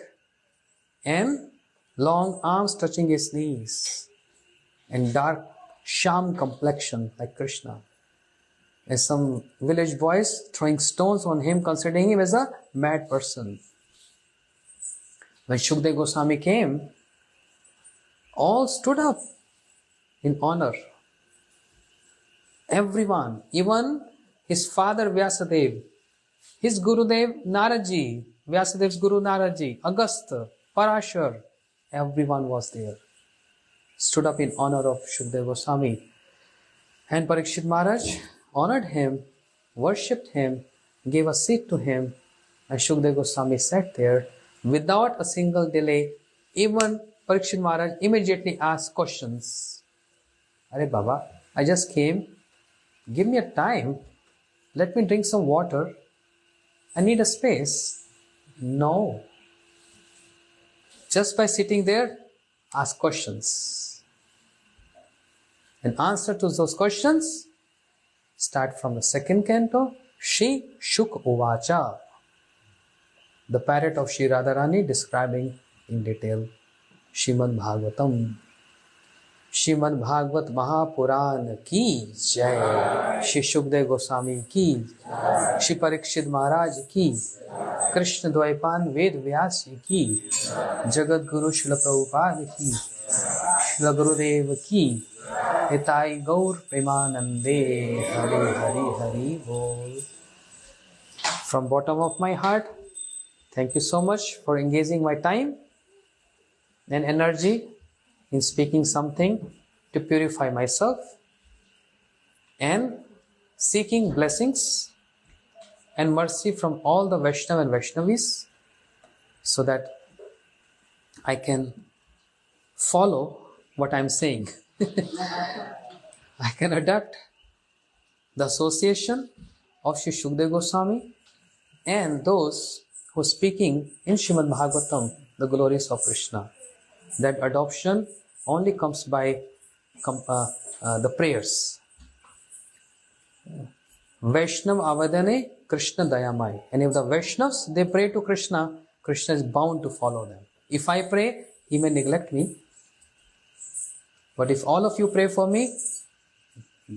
and long arms touching his knees, and dark sham complexion like Krishna. And some village boys throwing stones on him, considering him as a mad person. When Shukdev Goswami came, all stood up in honor. Everyone, even his father Vyasadev, his Gurudev Naraji, Vyasadev's Guru Naraji, Agastya, Parashar, everyone was there. Stood up in honor of Shukdev Goswami. And Parikshit Maharaj honored him, worshipped him, gave a seat to him, and Shukdev Goswami sat there without a single delay. Even Parikshit Maharaj immediately asked questions. Are Baba, I just came. Give me a time. Let me drink some water. I need a space. No. Just by sitting there, ask questions. And answer to those questions, start from the second canto, Shri Shuk Uvacha, the parrot of Shri Radharani describing in detail Srimad Bhagavatam. Srimad Bhagavat Mahapuran ki Jai, Shri Shukdev Goswami ki, Shri Parikshit Maharaj ki, Krishna Dvaipan Ved Vyasi ki, Jagat Guru Srila Prabhupada ki, Srila Gurudev ki, Hitai Gaur Premanande, Hari Hari Hari Bol. From bottom of my heart, thank you so much for engaging my time and energy in speaking something to purify myself and seeking blessings and mercy from all the Vaishnava and Vaishnavis so that I can follow what I'm saying. I can adapt the association of Shri Shukdev Goswami and those who are speaking in Srimad Bhagavatam, the glories of Krishna. That adoption only comes by the prayers. Vaishnav Avadane Krishna Dayamai. And if the Vaishnavas, they pray to Krishna, Krishna is bound to follow them. If I pray, he may neglect me. But if all of you pray for me,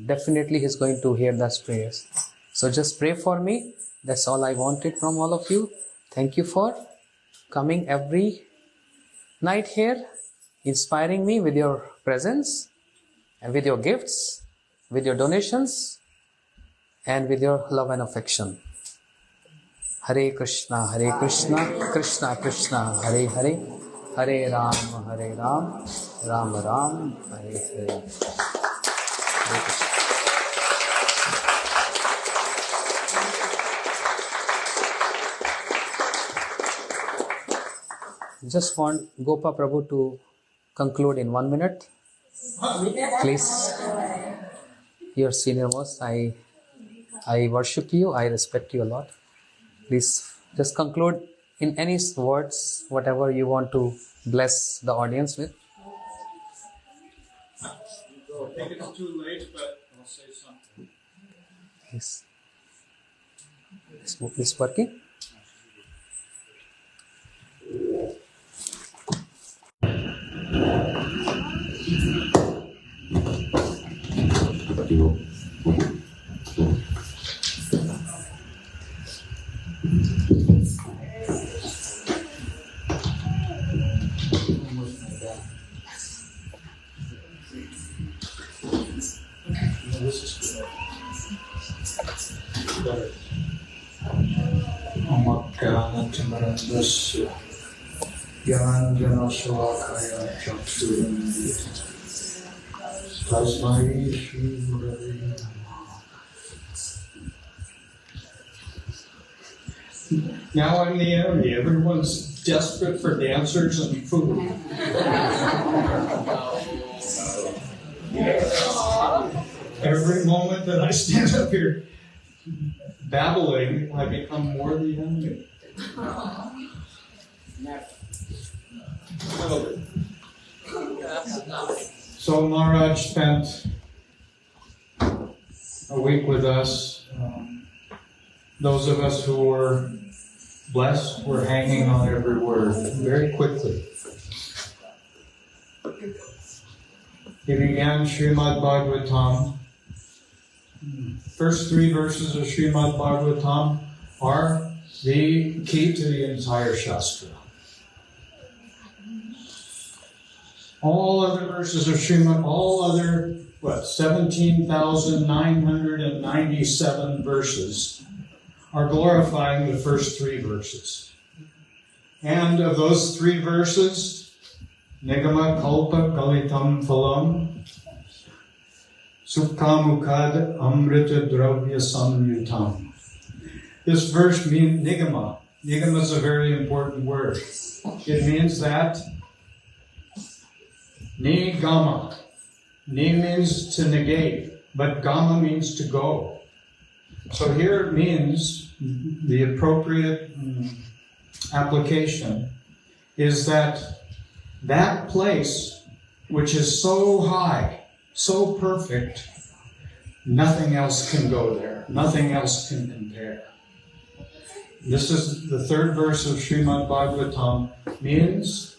definitely he is going to hear those prayers. So just pray for me. That's all I wanted from all of you. Thank you for coming every night here, inspiring me with your presence and with your gifts, with your donations, and with your love and affection. Hare Krishna, Krishna Krishna, Hare Hare, Hare Ram, Ram Ram, Hare Hare. Hare Krishna. Just want Gopa Prabhu to conclude in 1 minute. Please. You're senior most. I worship you. I respect you a lot. Please just conclude in any words, whatever you want to bless the audience with. I think it's too late, but I'll say something. Yes. Is working? This is good. Tasya Gyananjana Shalakaya Chakshurunmilitam Tasmai Shri Gurave Namaha. Now I'm the enemy. Everyone's desperate for dancers and food. Every moment that I stand up here babbling, I become more the enemy. So Maharaj spent a week with us. Those of us who were blessed were hanging on every word very quickly. He began Srimad Bhagavatam. First 3 verses of Srimad Bhagavatam are the key to the entire Shastra. All other verses of Srimad, all other, 17,997 verses are glorifying the first 3 verses. And of those 3 verses, Nigama Kalpa Kalitam Phalam Sukhamukad Amrita Dravya Samyutam. This verse means Nigama. Nigama is a very important word. It means that Nigama. Ni means to negate, but Gama means to go. So here it means the appropriate application is that place which is so high, so perfect, nothing else can go there. Nothing else can compare. This is the 3rd verse of Srimad Bhagavatam, means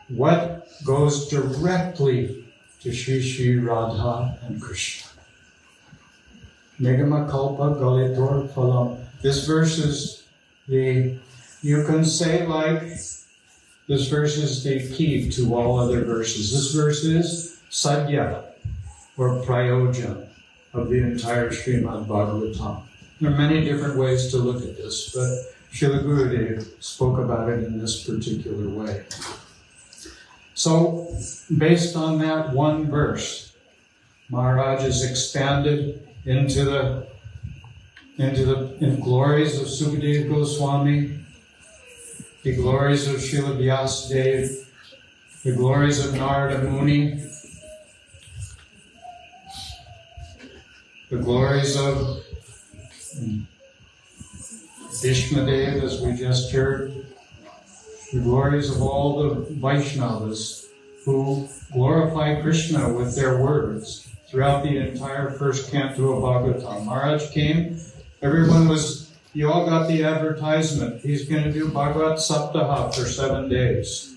what goes directly to Shri Shri Radha and Krishna. Nigama Kalpa Galitor Phalam. This verse is you can say this verse is the key to all other verses. This verse is Sadhya, or Prayojan, of the entire Srimad Bhagavatam. There are many different ways to look at this, but Srila Gurudev spoke about it in this particular way. So, based on that one verse, Maharaj has expanded into the glories of Sukadeva Goswami, the glories of Srila Vyasadeva, the glories of Narada Muni, the glories of Bhishmadev, as we just heard, the glories of all the Vaishnavas who glorify Krishna with their words throughout the entire first canto of Bhagavatam. Maharaj came, you all got the advertisement. He's going to do Bhagavat Saptaha for 7 days.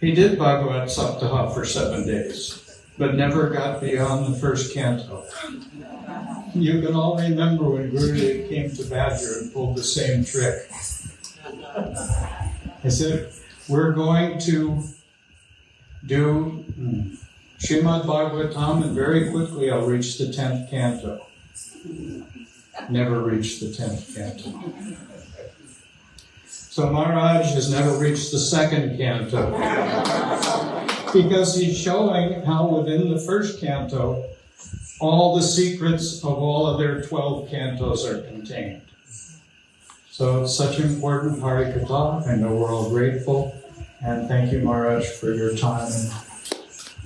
He did Bhagavat Saptaha for 7 days, but never got beyond the first canto. You can all remember when Gurudev came to Badger and pulled the same trick. I said, we're going to do Srimad Bhagavatam, and very quickly I'll reach the 10th canto. Never reached the 10th canto. So Maharaj has never reached the 2nd canto. Because he's showing how within the first canto, all the secrets of all of their 12 cantos are contained. So it's such important Harikatha. I know we're all grateful. And thank you, Maharaj, for your time and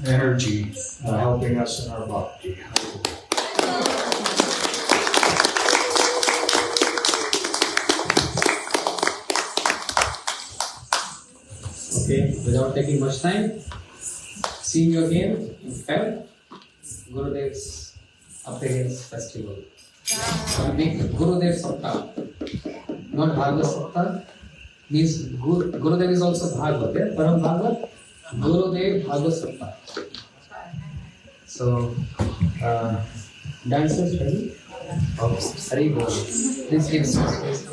energy helping us in our bhakti. Okay, without taking much time, seeing you again in Feb, Gurudev's appearance festival. One big Gurudev Saptaha, not Bhagavat Saptaha, means Gurudev is also Bhagavat, yeah? Param Bhagavat, Gurudev Bhagavat Saptaha. So, dancers ready? Oh, Hari Bol. Please give us space.